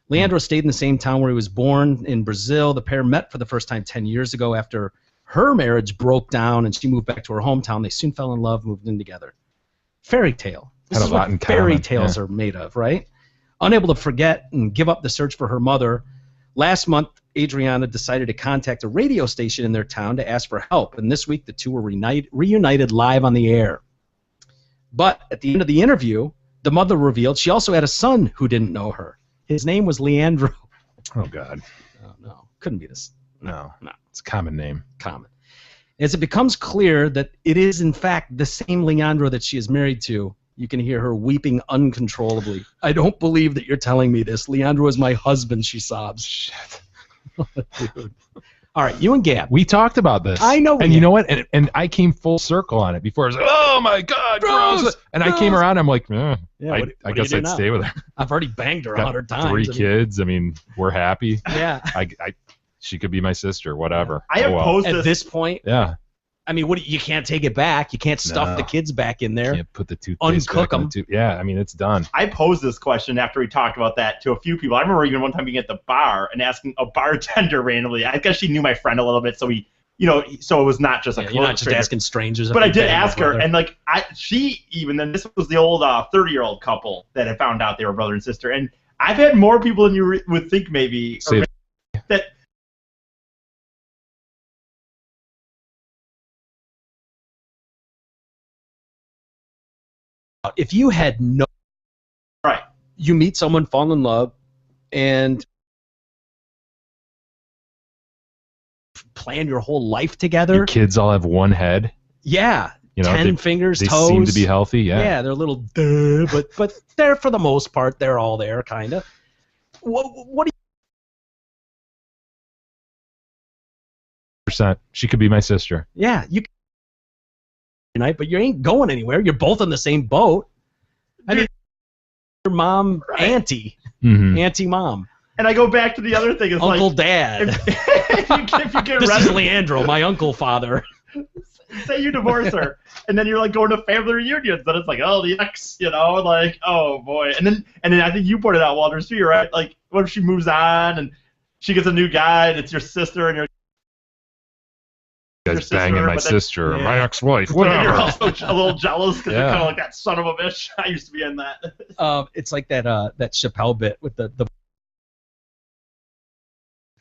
Leandro stayed in the same town where he was born in Brazil. The pair met for the first time 10 years ago after her marriage broke down and she moved back to her hometown. They soon fell in love, moved in together. Fairy tale. This Had a is lot what in fairy common, tales yeah. are made of, right? Unable to forget and give up the search for her mother, last month Adriana decided to contact a radio station in their town to ask for help. And this week the two were reunited live on the air. But at the end of the interview, the mother revealed she also had a son who didn't know her. His name was Leandro. Oh, God. Oh, no. Couldn't be this No. No. It's a common name. common. As it becomes clear that it is, in fact, the same Leandro that she is married to, you can hear her weeping uncontrollably. I don't believe that you're telling me this. Leandro is my husband, she sobs. Shit. Dude. All right, you and Gab. We talked about this. I know we And you did. know what? And I came full circle on it before. I was like, oh, my God, gross. And I came gross. around, I'm like, Yeah, I what do guess you I'd do now? stay with her. I've already banged her Got 100 times. 3 I mean, kids. I mean, we're happy. Yeah. She could be my sister, whatever. I Oh, well. oppose At this. this point, Yeah. I mean, you can't take it back. You can't stuff No. the kids back in there. Can't put the toothpaste Uncook back in the 'em. Yeah, I mean, it's done. I posed this question after we talked about that to a few people. I remember even one time being at the bar and asking a bartender randomly. I guess she knew my friend a little bit, so so it was not just a Yeah, you're not just stranger. asking strangers. if But I they did banged their ask her, brother. and like then this was the old 30-year-old couple that had found out they were brother and sister, and I've had more people than you would think maybe Say that. If you had no, Right. you meet someone, fall in love, and plan your whole life together. Your kids all have one head. Yeah, You know, 10 fingers, They toes. seem to be healthy. Yeah. Yeah, they're a little duh, but they're for the most part they're all there, kind of. What do Percent. She could be my sister. you? Yeah, you can tonight, but you ain't going anywhere. You're both in the same boat. I mean, your mom, Right. auntie, Mm-hmm. auntie, mom, And I go back to the other thing. It's uncle, like dad. if you get This is arrested, Leandro, my uncle, father. say you divorce her, and then you're like going to family reunions, then it's like, oh, the ex, like, oh boy, and then I think you pointed out, Walter, too, you're right. Like, what if she moves on and she gets a new guy, and it's your sister, and you're You your guys banging my but then- sister, or my Yeah. ex-wife, and you're whatever. also a little jealous because you're Yeah. kind of like that son of a bitch. I used to be in that. It's like that Chappelle bit with the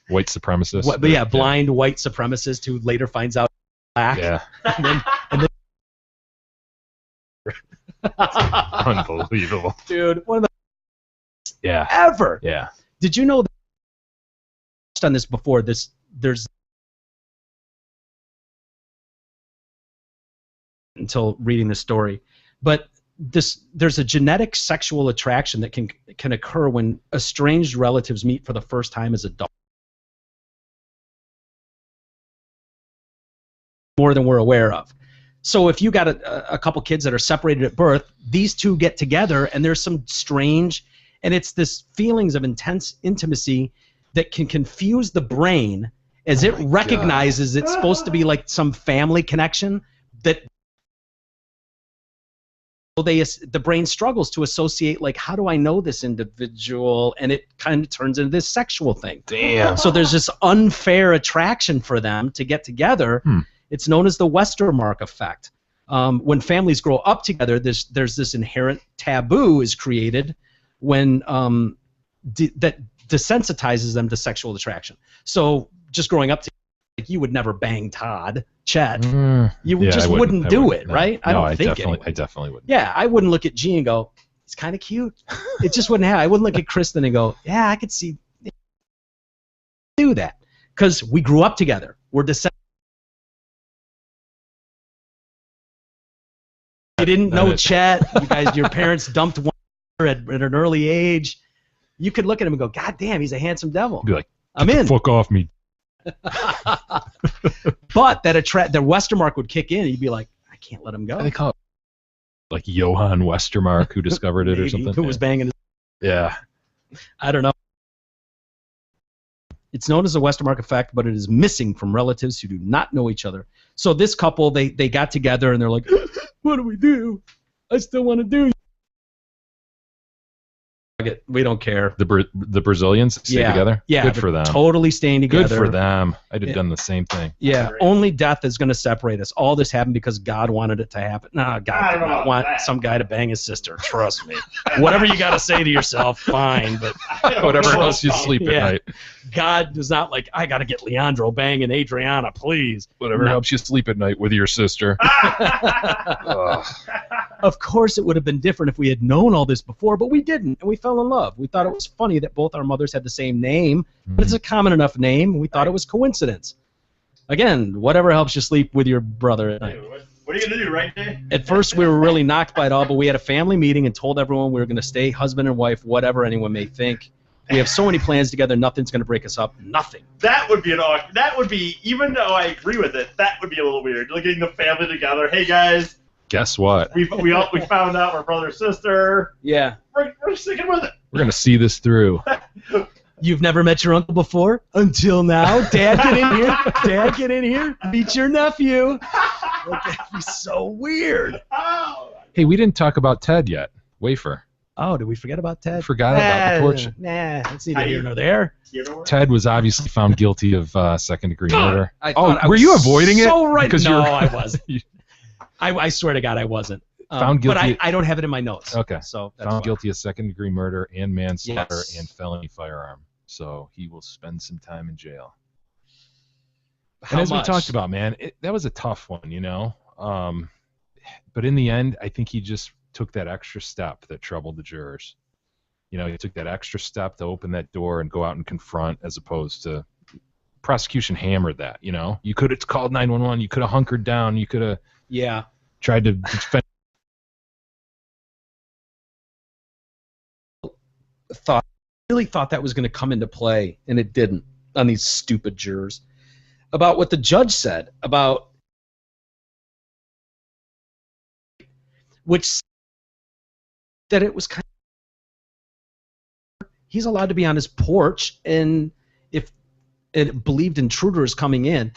White supremacist. but yeah, blind white supremacist who later finds out black. Yeah. And then Unbelievable. dude, one of the Yeah. ever. Yeah. Did you know that I touched on this before? There's until reading this story, but there's a genetic sexual attraction that can occur when estranged relatives meet for the first time as adults. More than we're aware of. So if you got a couple kids that are separated at birth, these two get together and there's some strange, and it's this feelings of intense intimacy that can confuse the brain as it recognizes it's supposed to be like some family connection that the brain struggles to associate, like, how do I know this individual? And it kind of turns into this sexual thing. Damn. So there's this unfair attraction for them to get together. It's known as the Westermark effect. When families grow up together, there's this inherent taboo is created when that desensitizes them to sexual attraction. So just growing up together, like, you would never bang Todd, Chet. You Yeah, just I wouldn't I do wouldn't, it, no. right? I No, don't think definitely, anyway. I definitely wouldn't. Yeah, I wouldn't look at G and go, he's kind of cute. It just wouldn't happen. I wouldn't look at Kristen and go, yeah, I could see do that. Because we grew up together. We're descendants. You didn't know Chet. You guys, your parents dumped one at an early age. You could look at him and go, God damn, he's a handsome devil. Be like, I'm in. fuck off me. But the Westermark would kick in, and you'd be like, I can't let him go. They call it like Johann Westermark, who discovered it or Maybe, something. who was banging his Yeah. I don't know. It's known as a Westermark effect, but it is missing from relatives who do not know each other. So this couple, they got together and they're like, what do we do? I still want to do. We don't care. The Brazilians stay together? Yeah. Good for them. Totally staying together. Good for them. I'd have done the same thing. Yeah. Only death is going to separate us. All this happened because God wanted it to happen. No, God did not want some guy to bang his sister. Trust me. Whatever you got to say to yourself, fine. But whatever helps you sleep at night. God does not like, I got to get Leandro banging Adriana, please. Whatever helps you sleep at night with your sister. Of course, it would have been different if we had known all this before, but we didn't, and we fell in love. We thought it was funny that both our mothers had the same name, but it's a common enough name, and we thought it was coincidence. Again, whatever helps you sleep with your brother at night. What are you going to do, right, Jay? At first, we were really knocked by it all, but we had a family meeting and told everyone we were going to stay husband and wife, whatever anyone may think. We have so many plans together, nothing's going to break us up. Nothing. That would be that would be, even though I agree with it, that would be a little weird. Like getting the family together. Hey, guys. Guess what? We found out we're brother sister. Yeah. We're sticking with it. We're going to see this through. You've never met your uncle before? Until now? Dad, get in here. Dad, get in here. Meet your nephew. Like, that'd be so weird. Hey, we didn't talk about Ted yet. Wafer. Oh, did we forget about Ted? Forgot about the torch. Nah, that's neither here nor there. Ted was obviously found guilty of second-degree murder. Were you avoiding it? So right. Because no, I wasn't. I swear to God, I wasn't. Found guilty. But I don't have it in my notes. Okay. So that's found guilty of second-degree murder and manslaughter and felony firearm. So he will spend some time in jail. How and as much? we talked about, man, that was a tough one, you know. But in the end, I think he just took that extra step that troubled the jurors. You know, he took that extra step to open that door and go out and confront, as opposed to prosecution hammered that. You know, you could have called 911, you could have hunkered down, you could have tried to defend. Really thought that was going to come into play, and it didn't on these stupid jurors. About what the judge said about which that it was kind of, he's allowed to be on his porch, and if it believed intruders coming in,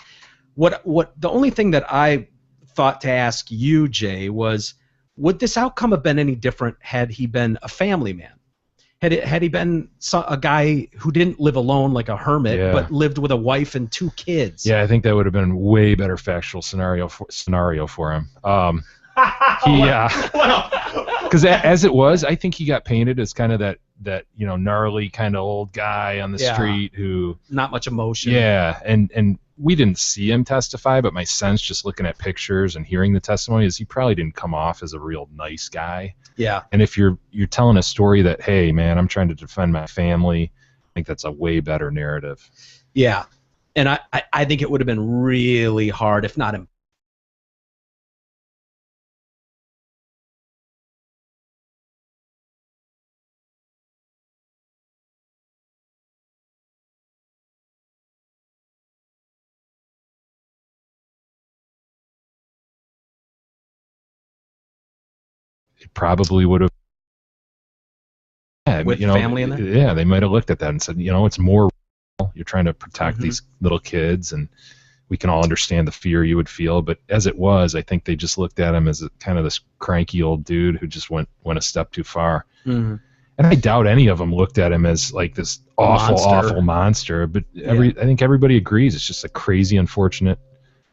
what the only thing that I thought to ask you, Jay, was would this outcome have been any different had he been a family man? Had he been a guy who didn't live alone like a hermit, but lived with a wife and 2 kids? Yeah, I think that would have been a way better factual scenario for him. Because as it was, I think he got painted as kind of that gnarly kind of old guy on the street who not much emotion. Yeah, and we didn't see him testify, but my sense, just looking at pictures and hearing the testimony, is he probably didn't come off as a real nice guy. Yeah. And if you're telling a story that, hey man, I'm trying to defend my family, I think that's a way better narrative. Yeah, and I think it would have been really hard, if not impossible. It probably would have. Yeah, with family in there? Yeah, they might have looked at that and said, it's more real. You're trying to protect these little kids, and we can all understand the fear you would feel. But as it was, I think they just looked at him as kind of this cranky old dude who just went a step too far. Mm-hmm. And I doubt any of them looked at him as like this awful monster. But I think everybody agrees it's just a crazy, unfortunate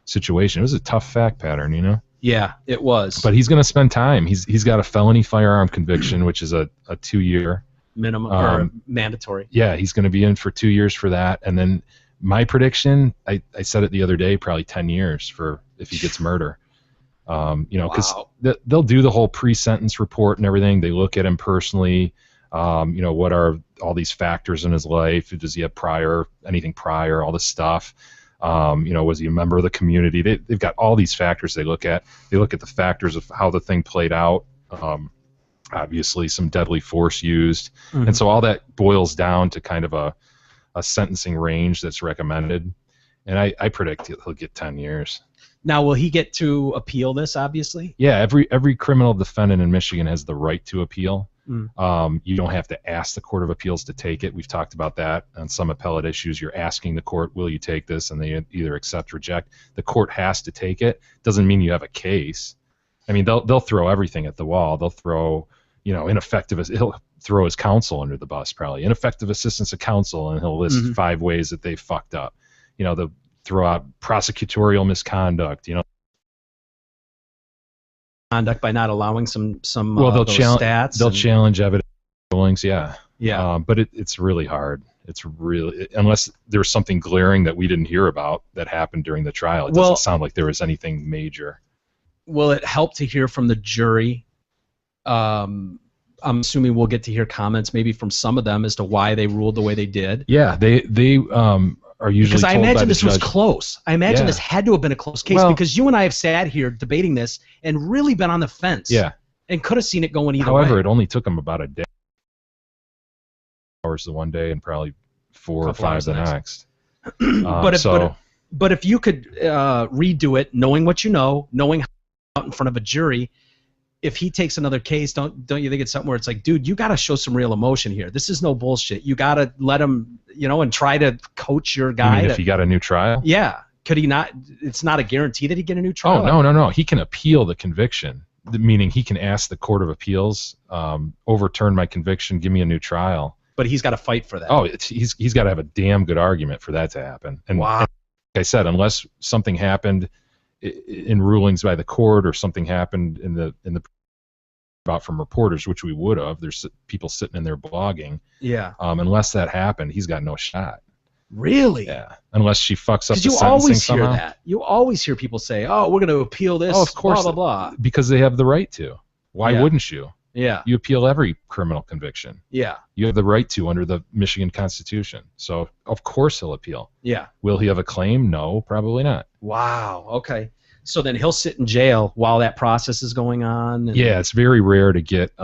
situation. It was a tough fact pattern, Yeah, it was. But he's going to spend time. He's got a felony firearm conviction, which is a 2-year minimum or mandatory. Yeah, he's going to be in for 2 years for that, and then my prediction, I said it the other day, probably 10 years for if he gets murder. Because they'll do the whole pre-sentence report and everything. They look at him personally. What are all these factors in his life? Does he have anything prior? All this stuff. Was he a member of the community? They've got all these factors they look at. They look at the factors of how the thing played out. Obviously, some deadly force used. Mm-hmm. And so all that boils down to kind of a sentencing range that's recommended. And I predict he'll get 10 years. Now, will he get to appeal this, obviously? Yeah, every criminal defendant in Michigan has the right to appeal. You don't have to ask the Court of Appeals to take it. We've talked about that on some appellate issues. You're asking the court, will you take this? And they either accept or reject. The court has to take it. Doesn't mean you have a case. I mean, they'll throw everything at the wall. They'll throw, he'll throw his counsel under the bus probably. Ineffective assistance of counsel, and he'll list 5 ways that they fucked up. They'll throw out prosecutorial misconduct, Conduct by not allowing some well, they'll those challenge stats. They'll challenge evidence rulings, yeah. Yeah. But it's really hard. It's really, unless there's something glaring that we didn't hear about that happened during the trial. It doesn't sound like there was anything major. Will it help to hear from the jury? I'm assuming we'll get to hear comments maybe from some of them as to why they ruled the way they did. Yeah, they are usually because I told by imagine the this was judge. close. I imagine this had to have been a close case because you and I have sat here debating this and really been on the fence. Yeah. And could have seen it going either way. However, it only took them about a day. Hours the one day and probably 4 or 5 the next. But if you could redo it, knowing what you know, knowing how out in front of a jury, if he takes another case, don't you think it's something where it's like, dude, you got to show some real emotion here. This is no bullshit. You got to let him, and try to coach your guy. You mean if he got a new trial? Yeah. Could he not? It's not a guarantee that he get a new trial. Oh, no. He can appeal the conviction, meaning he can ask the Court of Appeals, overturn my conviction, give me a new trial. But he's got to fight for that. Oh, he's got to have a damn good argument for that to happen. And, wow. And like I said, unless something happened in rulings by the court or something happened in the about from reporters, which we would have. There's people sitting in there blogging. Yeah. Unless that happened, he's got no shot. Really? Yeah. Unless she fucks up the you sentencing always somehow. hear that. You always hear people say, "Oh, we're going to appeal this." Oh, of course. Blah blah blah. Because they have the right to. Why wouldn't you? Yeah. You appeal every criminal conviction. Yeah. You have the right to under the Michigan Constitution. So of course he'll appeal. Yeah. Will he have a claim? No, probably not. Wow. Okay. So then he'll sit in jail while that process is going on. Yeah, it's very rare to get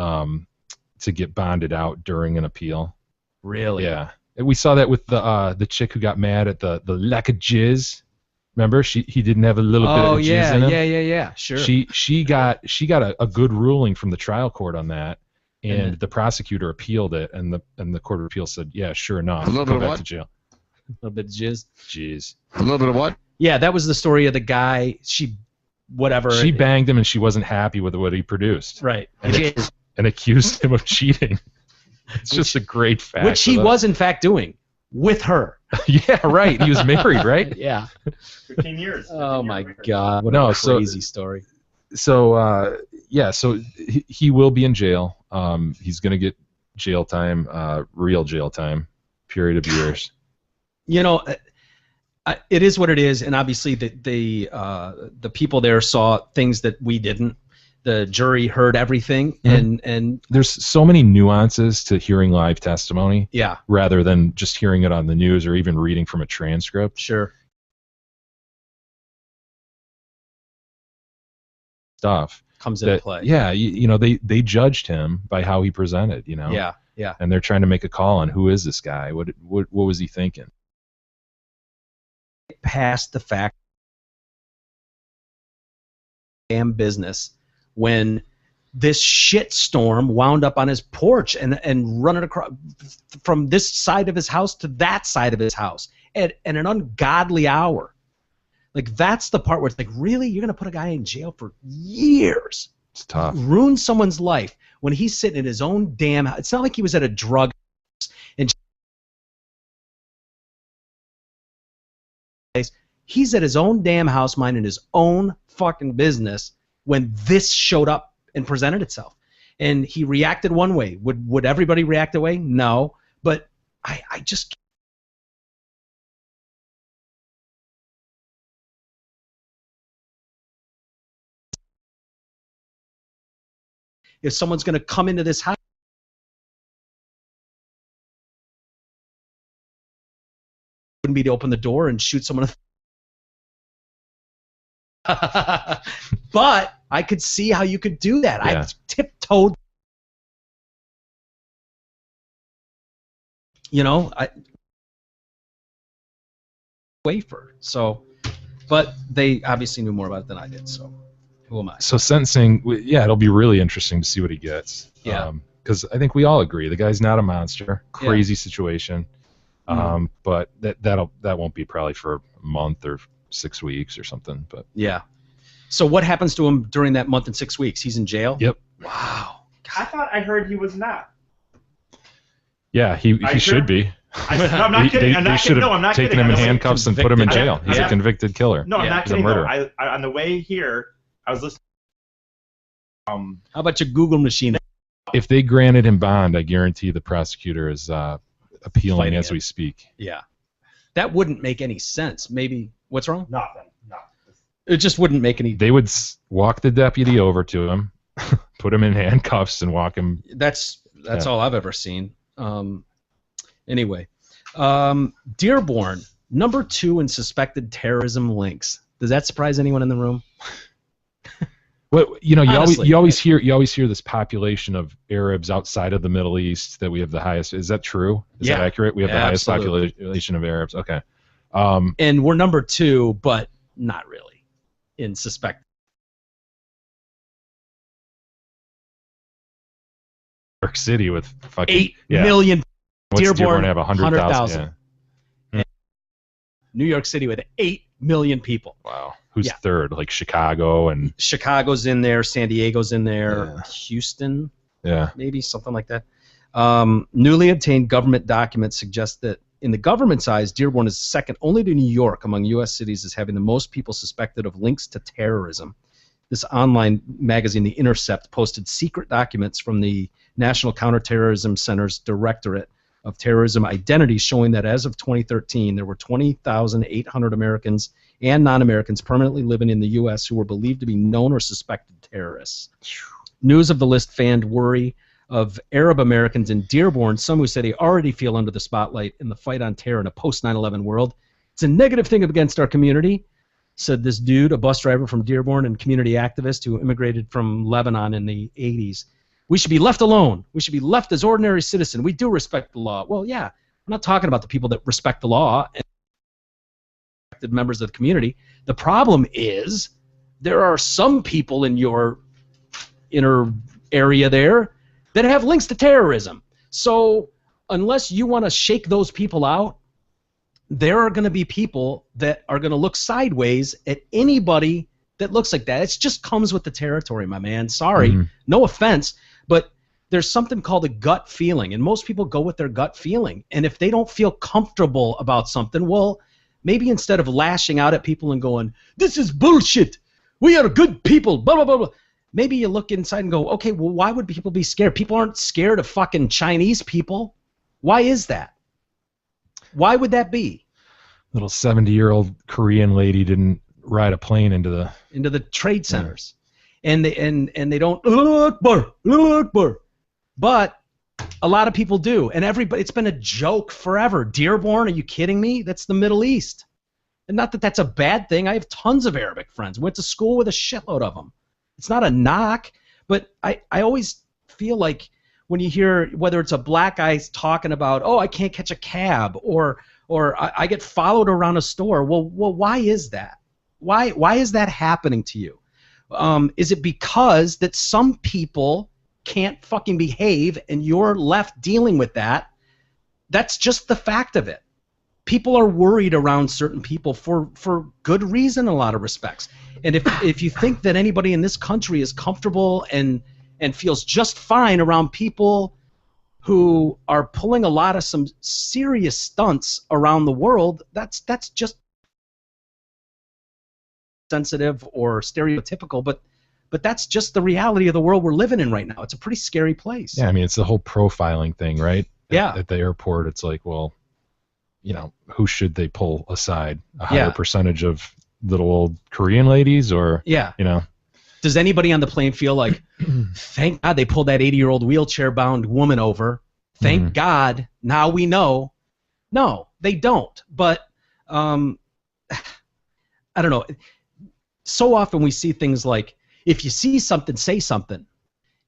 bonded out during an appeal. Really? Yeah. And we saw that with the chick who got mad at the lack of jizz. Remember, he didn't have a little bit of jizz in him. Yeah. Sure. She got a good ruling from the trial court on that, and the prosecutor appealed it, and the Court of Appeals said, yeah, sure enough, go back to jail. A little bit of jizz. Jeez. A little bit of what? Yeah, that was the story of the guy. She banged him, and she wasn't happy with what he produced. Right. And accused him of cheating. It's just a great fact. Which he was, in fact, doing with her. Yeah, right. He was married, right? Yeah. 15 years. Oh, my God. What a crazy story. So, so he will be in jail. He's going to get jail time, real jail time, period of years. It is what it is, and obviously the people there saw things that we didn't. The jury heard everything, and there's so many nuances to hearing live testimony. Yeah. Rather than just hearing it on the news or even reading from a transcript. Sure. Stuff comes into play. Yeah, they judged him by how he presented. Yeah. Yeah. And they're trying to make a call on who is this guy? What was he thinking? Past the fact, damn business. When this shitstorm wound up on his porch and running across from this side of his house to that side of his house at an ungodly hour. Like, that's the part where it's like, really? You're going to put a guy in jail for years? It's tough. Ruin someone's life when he's sitting in his own damn house. It's not like he was at a drug house and he's at his own damn house minding his own fucking business when this showed up and presented itself. And he reacted one way. Would everybody react that way? No. But I just... If someone's going to come into this house, wouldn't be to open the door and shoot someone. But I could see how you could do that. Yeah. I tiptoed. Wafer. So, but they obviously knew more about it than I did. So, who am I? So sentencing, yeah, it'll be really interesting to see what he gets. Yeah. because I think we all agree the guy's not a monster. Crazy situation. But that won't be probably for a month or 6 weeks or something. But yeah. So what happens to him during that month and 6 weeks? He's in jail? Yep. Wow. I thought I heard he was not. Yeah, he should be. I'm not kidding. They should have taken him in handcuffs and put him in jail. He's a convicted killer. No, I'm not He's a kidding. murderer. I on the way here, I was listening. How about your Google machine? If they granted him bond, I guarantee the prosecutor is appealing Fighting as it. we speak. Yeah. That wouldn't make any sense. Maybe, what's wrong? Nothing. No. It just wouldn't make any... They would walk the deputy over to him, put him in handcuffs, and walk him. That's all I've ever seen. Anyway, Dearborn, number 2 in suspected terrorism links. Does that surprise anyone in the room? Well, you Honestly, always hear this population of Arabs outside of the Middle East that we have the highest. Is that true? Is that accurate? We have the highest population of Arabs. Okay. And we're number 2, but not really in suspected. New York City with fucking 8 million. What's Dearborn have 100,000. Yeah. New York City with 8 million people. Wow. Who's third? Like Chicago and Chicago's in there, San Diego's in there, Houston, maybe something like that. Newly obtained government documents suggest that in the government's eyes, Dearborn is second only to New York among U.S. cities as having the most people suspected of links to terrorism. This online magazine, The Intercept, posted secret documents from the National Counterterrorism Center's Directorate of Terrorism Identity showing that as of 2013, there were 20,800 Americans and non-Americans permanently living in the U.S. who were believed to be known or suspected terrorists. News of the list fanned worry of Arab Americans in Dearborn, some who said they already feel under the spotlight in the fight on terror in a post-9/11 world. It's a negative thing against our community, said this dude, a bus driver from Dearborn and community activist who immigrated from Lebanon in the 80s. We should be left alone. We should be left as ordinary citizens. We do respect the law. Well, yeah, I'm not talking about the people that respect the law and members of the community. The problem is there are some people in your inner area there that have links to terrorism. So unless you want to shake those people out, there are going to be people that are going to look sideways at anybody that looks like that. It just comes with the territory, my man. Sorry, no offense, but there's something called a gut feeling, and most people go with their gut feeling. And if they don't feel comfortable about something, well, maybe instead of lashing out at people and going, this is bullshit, we are good people, blah, blah, blah, blah, maybe you look inside and go, okay, well, why would people be scared? People aren't scared of fucking Chinese people. Why is that? Why would that be? Little 70-year-old Korean lady didn't ride a plane into the trade centers. And they don't, Allahu Akbar. But a lot of people do, and everybody. It's been a joke forever. Dearborn, are you kidding me? That's the Middle East, and not that that's a bad thing. I have tons of Arabic friends. Went to school with a shitload of them. It's not a knock, but I always feel like when you hear whether it's a black guy talking about, oh, I can't catch a cab, or I get followed around a store. Well, why is that? Why is that happening to you? Is it because that some people can't fucking behave and you're left dealing with that? That's just the fact of it. People are worried around certain people for good reason in a lot of respects. And if you think that anybody in this country is comfortable and feels just fine around people who are pulling a lot of some serious stunts around the world, that's just sensitive or stereotypical, but that's just the reality of the world we're living in right now. It's a pretty scary place. Yeah, I mean, it's the whole profiling thing, right? Yeah. At the airport, it's like, well, who should they pull aside? A higher percentage of little old Korean ladies, or Does anybody on the plane feel like, thank God they pulled that 80-year-old wheelchair-bound woman over? Thank God, now we know. No, they don't. But I don't know. So often we see things like, if you see something, say something.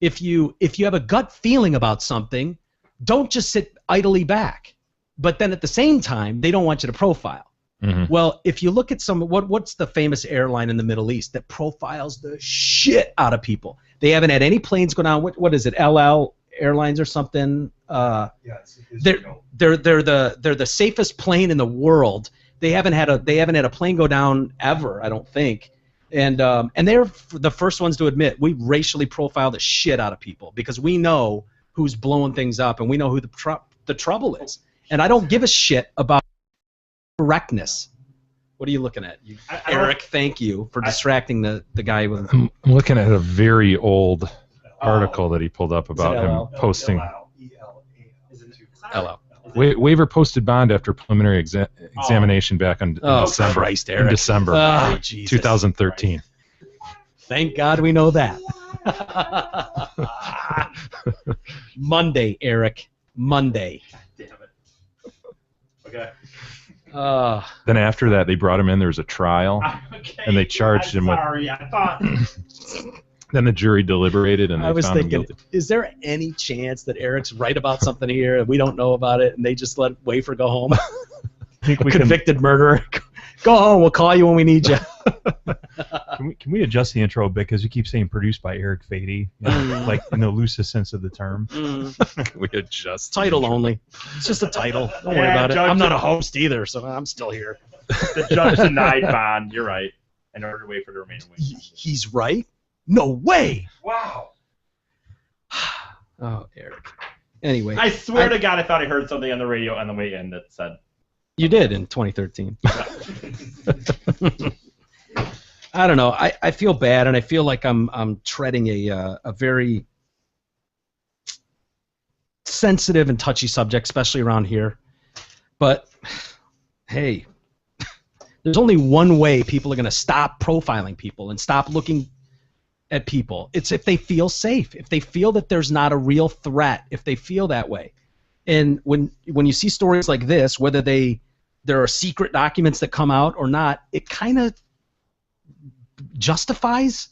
If you have a gut feeling about something, don't just sit idly back. But then at the same time, they don't want you to profile. Well, if you look at what's the famous airline in the Middle East that profiles the shit out of people? They haven't had any planes go down. What is it? El Al Airlines or something. Yeah, They're the safest plane in the world. They haven't had a plane go down ever, I don't think. And they're the first ones to admit we racially profile the shit out of people because we know who's blowing things up and we know who the trouble is. And I don't give a shit about correctness. What are you looking at? Eric, thank you for distracting the guy with. I'm looking at a very old article that he pulled up about him posting. LL. Waiver posted bond after preliminary examination back in December. Christ, Eric. In December Oh, Jesus 2013. Thank God we know that. Monday, Eric. Monday. Damn it. Okay. Then after that, they brought him in. There was a trial, Okay. and they charged him with. Sorry, I thought. Then the jury deliberated, and I they was found him thinking, guilty. is there any chance that Eric's right about something here and we don't know about it, and they just let Wafer go home? I think we can, Convicted murderer. Go home. We'll call you when we need you. can we adjust the intro a bit because you keep saying produced by Eric Fady, like in the loosest sense of the term. Can we adjust? Title only. It's just a title. Don't worry Yeah, about it. Judge I'm not did- a host either, so I'm still here. The judge denied bond. You're right. In order to wait for the remaining week. He's right? No way. Wow. Oh, Eric. Anyway, I swear to God, I thought I heard something on the radio on the way in that said. you did in 2013. I don't know. I feel bad, and I feel like I'm treading a very sensitive and touchy subject, especially around here. But hey, there's only one way people are going to stop profiling people and stop looking at people. It's if they feel safe, if they feel that there's not a real threat, if they feel that way. And when you see stories like this, whether there are secret documents that come out or not, it kind of justifies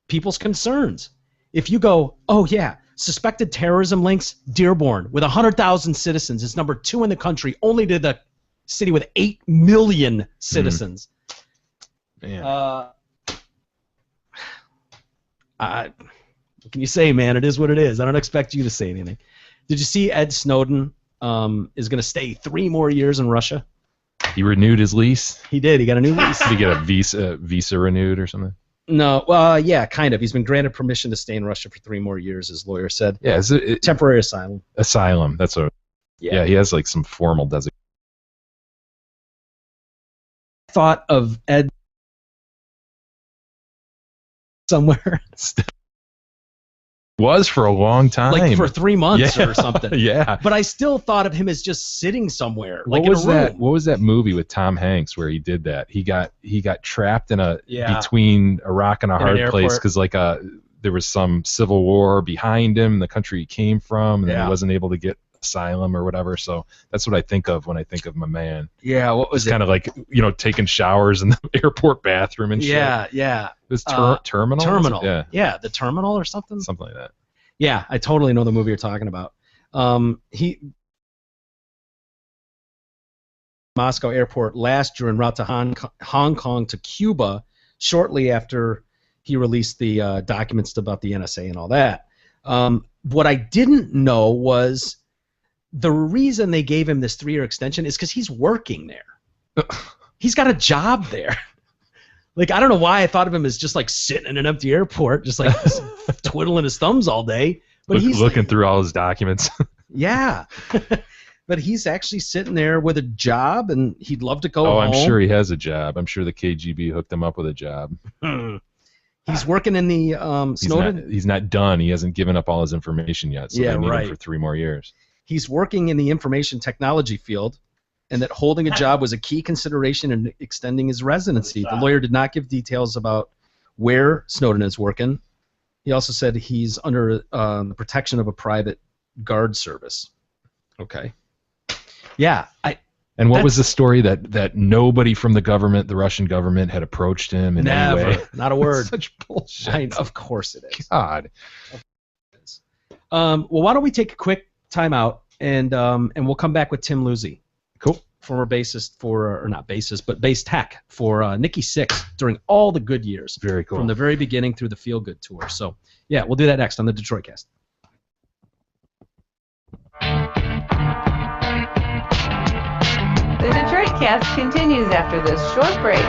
people's concerns. If you go, oh yeah, suspected terrorism links, Dearborn, with 100,000 citizens, is number 2 in the country, only to the city with 8 million citizens. Man. What can you say, man? It is what it is. I don't expect you to say anything. Did you see Ed Snowden is going to stay 3 more years in Russia? He renewed his lease. He did. He got a new lease. Did he get a visa renewed or something? No, well, yeah, kind of. He's been granted permission to stay in Russia for 3 more years, his lawyer said. Yeah, is it Temporary asylum. asylum? That's a yeah. He has like some formal designation. Thought of Ed somewhere Was for a long time, like for 3 months Yeah. or something. Yeah. But I still thought of him as just sitting somewhere, like What was in a room. that? What was that movie with Tom Hanks where he did that? He got trapped in Yeah. between a rock and a In an hard place airport. because there was some civil war behind him, the country he came from, and then Yeah. he wasn't able to get asylum or whatever. So that's what I think of when I think of my man. Yeah, what was It's kind of like taking showers in the airport bathroom and shit. Yeah. It was Terminal. Terminal. Yeah, The Terminal or something. something like that. Yeah, I totally know the movie you're talking about. Moscow airport last year en route to Hong Kong to Cuba shortly after he released the documents about the NSA and all that. What I didn't know was the reason they gave him this 3-year extension is because he's working there. He's got a job there. Like, I don't know why I thought of him as just like sitting in an empty airport, just like twiddling his thumbs all day. But he's looking through all his documents. yeah. But he's actually sitting there with a job, and he'd love to go Oh, home. I'm sure he has a job. I'm sure the KGB hooked him up with a job. He's working in the Snowden. He's not done. He hasn't given up all his information yet, so Yeah, they need right. him for 3 more years. He's working in the information technology field, and that holding a job was a key consideration in extending his residency. The lawyer did not give details about where Snowden is working. He also said he's under the protection of a private guard service. Okay. Yeah. And what was the story that nobody from the government, the Russian government, had approached him in any way? Never. Not a word. Such bullshit. Of course it is. God. Well, why don't we take a quick timeout and we'll come back with Tim Luzzi. Cool. Former bassist or not bassist, but bass tech for Nikki Sixx during all the good years. Very cool. From the very beginning through the Feel Good tour. So, yeah, we'll do that next on the Detroit Cast. Detroitcast continues after this short break.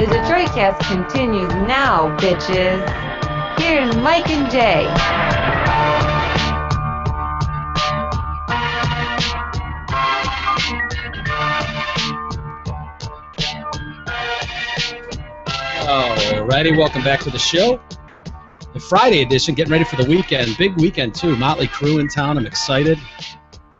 The Detroit Cast continues now, bitches. Here's Mike and Jay. Alrighty, welcome back to the show. The Friday edition, getting ready for the weekend. Big weekend, too. Motley Crue in town. I'm excited.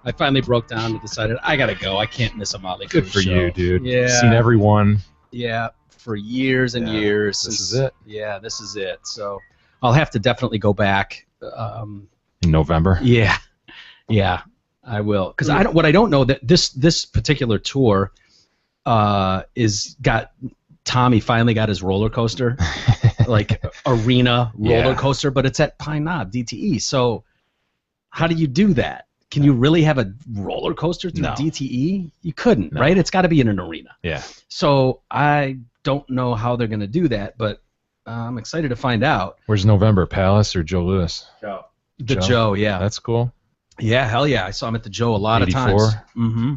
I finally broke down and decided I got to go. I can't miss a Motley Crue Good for show. you, dude. Yeah. Seen everyone. Yeah, for years and years. This is it. Yeah, this is it. So I'll have to definitely go back. In November. Yeah, I will. Because what I don't know that this particular tour is got. Tommy finally got his roller coaster, like arena roller coaster, but it's at Pine Knob DTE. So how do you do that? Can you really have a roller coaster through DTE? You couldn't, right? It's got to be in an arena. Yeah. So I don't know how they're going to do that, but I'm excited to find out. Where's November? Palace or Joe Louis? The Joe, yeah. That's cool. Yeah, hell yeah. I saw him at the Joe a lot 84. of times. Mm-hmm.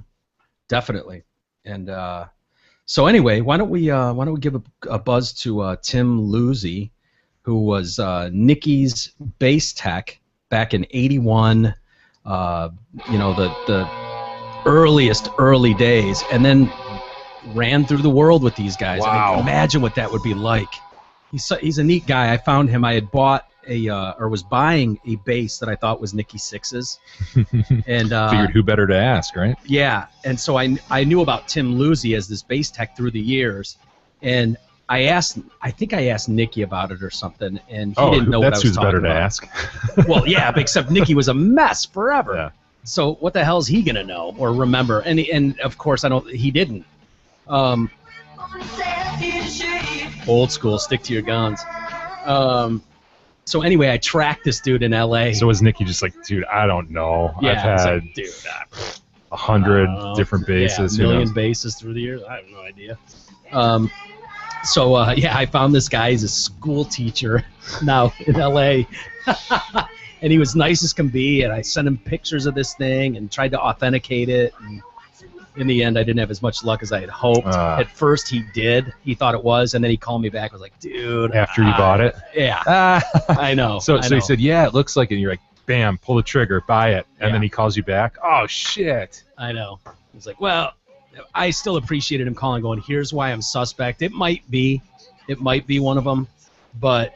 Definitely. And so anyway, why don't we give a buzz to Tim Luzzi, who was Nicky's bass tech back in '81. The early days, and then ran through the world with these guys. Wow. I mean, imagine what that would be like. He's a neat guy. I found him. I had bought was buying a bass that I thought was Nicky Six's, and figured who better to ask, right? Yeah, and so I knew about Tim Luzzi as this bass tech through the years, and I think I asked Nicky about it or something, and he didn't know what I was that's who's talking better to about. ask. Well, yeah, except Nicky was a mess forever. Yeah. So what the hell is he gonna know or remember? And of course he didn't. Old school, stick to your guns. So anyway, I tracked this dude in L.A. So was Nicky just like, dude, I don't know. Yeah, I've had like, dude, 100 different basses. Yeah, a million basses through the years. I have no idea. I found this guy. He's a school teacher now in L.A. And he was nice as can be. And I sent him pictures of this thing and tried to authenticate it. And in the end, I didn't have as much luck as I had hoped. At first, he did. He thought it was, and then he called me back. I was like, dude. After you bought it? Yeah. I know. So he said, yeah, it looks like it. And you're like, bam, pull the trigger, buy it. And then he calls you back. Oh, shit. I know. He's like, well, I still appreciated him calling, going, here's why I'm suspect. It might be one of them, but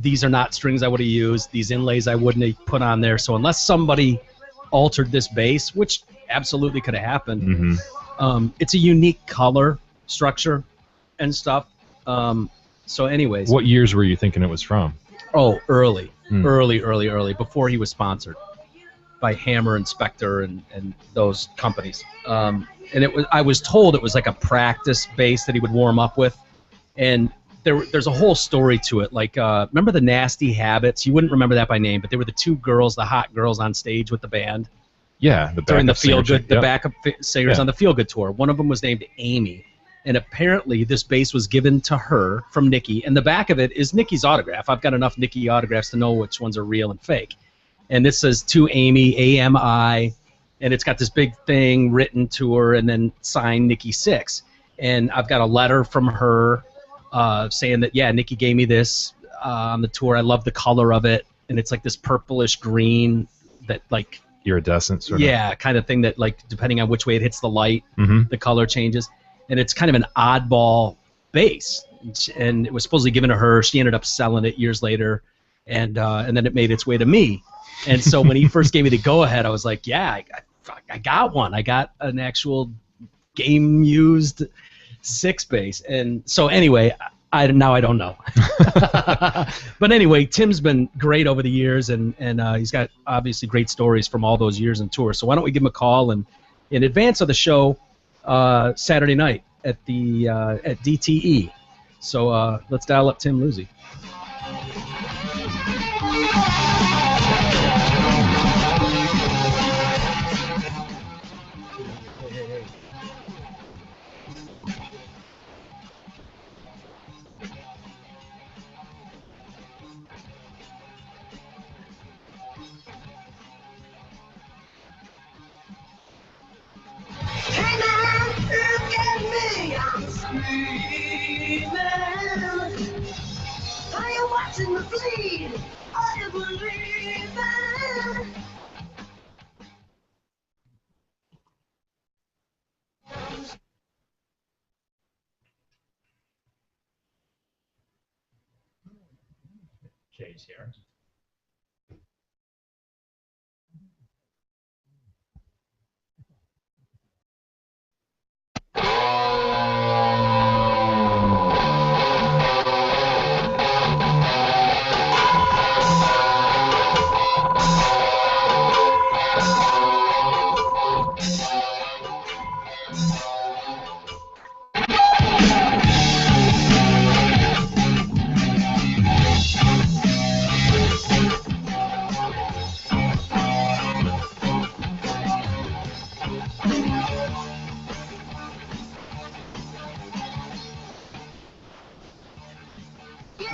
these are not strings I would have used. These inlays I wouldn't have put on there. So unless somebody altered this bass, which absolutely could have happened, it's a unique color structure and stuff. So anyways. What years were you thinking it was from? Oh, early, before he was sponsored by Hammer and Spectre and those companies. And I was told it was like a practice bass that he would warm up with, and there's a whole story to it. Like, remember the Nasty Habits? You wouldn't remember that by name, but they were the two girls, the hot girls on stage with the band. Yeah, during the Feel Good, the backup singers on the Feel Good tour. One of them was named Amy, and apparently this bass was given to her from Nicky, and the back of it is Nicky's autograph. I've got enough Nicky autographs to know which ones are real and fake. And this says to Amy, AMI, and it's got this big thing written to her and then signed Nicky Six. And I've got a letter from her saying that, yeah, Nicky gave me this on the tour. I love the color of it, and it's like this purplish green that like iridescent sort of. Yeah, kind of thing that like depending on which way it hits the light, the color changes. And it's kind of an oddball bass. And it was supposedly given to her. She ended up selling it years later, and then it made its way to me. And so when he first gave me the go-ahead, I was like, yeah, I got one. I got an actual game-used Six bass. And so anyway, I don't know. But anyway, Tim's been great over the years, and he's got obviously great stories from all those years in tour. So why don't we give him a call, and in advance of the show Saturday night at DTE. So let's dial up Tim Luzzi. Hey man, look at me, I'm sweet. dreaming. Are you watching me bleed? Are you believing? Jay's here.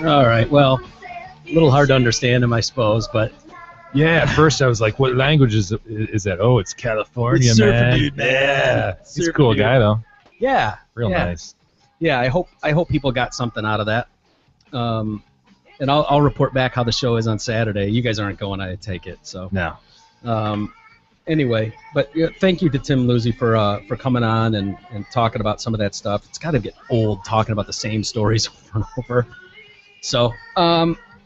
All right. Well, a little hard to understand him, I suppose, but Yeah, at first I was like, what language is that? Oh, it's California, It's Surfer man. Dude, man. Yeah. He's a Surfer cool Dude. guy, though. yeah, Real yeah. nice. Yeah. I hope people got something out of that. And I'll report back how the show is on Saturday. You guys aren't going, I take it. So No. anyway, but thank you to Tim Luzzi for coming on and talking about some of that stuff. It's got to get old talking about the same stories over and over. So,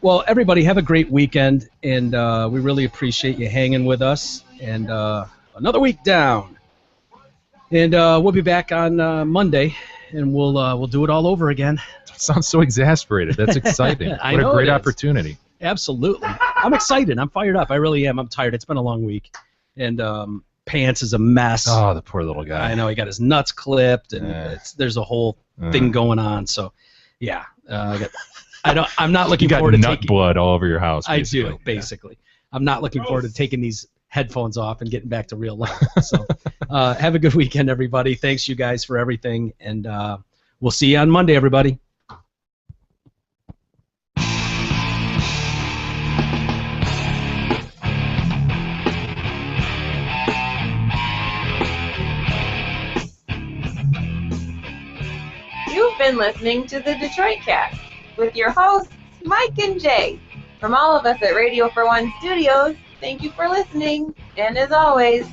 well, everybody have a great weekend, and we really appreciate you hanging with us. And another week down, and we'll be back on Monday, and we'll do it all over again. Sounds so exasperated. That's exciting. I What know a great it is. opportunity. Absolutely, I'm excited. I'm fired up. I really am. I'm tired. It's been a long week, and Pants is a mess. Oh, the poor little guy. I know he got his nuts clipped, and there's a whole thing going on. So, yeah, I'm not looking You got forward to nut taking. blood all over your house. I basically. do, basically. I'm not looking forward to taking these headphones off and getting back to real life. So, have a good weekend, everybody. Thanks, you guys, for everything, and we'll see you on Monday, everybody. You've been listening to the Detroit Cast with your hosts, Mike and Jay. From all of us at Radio for One Studios, thank you for listening. And as always,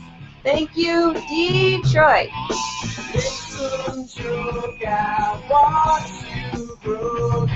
thank you, Detroit. Listen, sugar, watch you grow.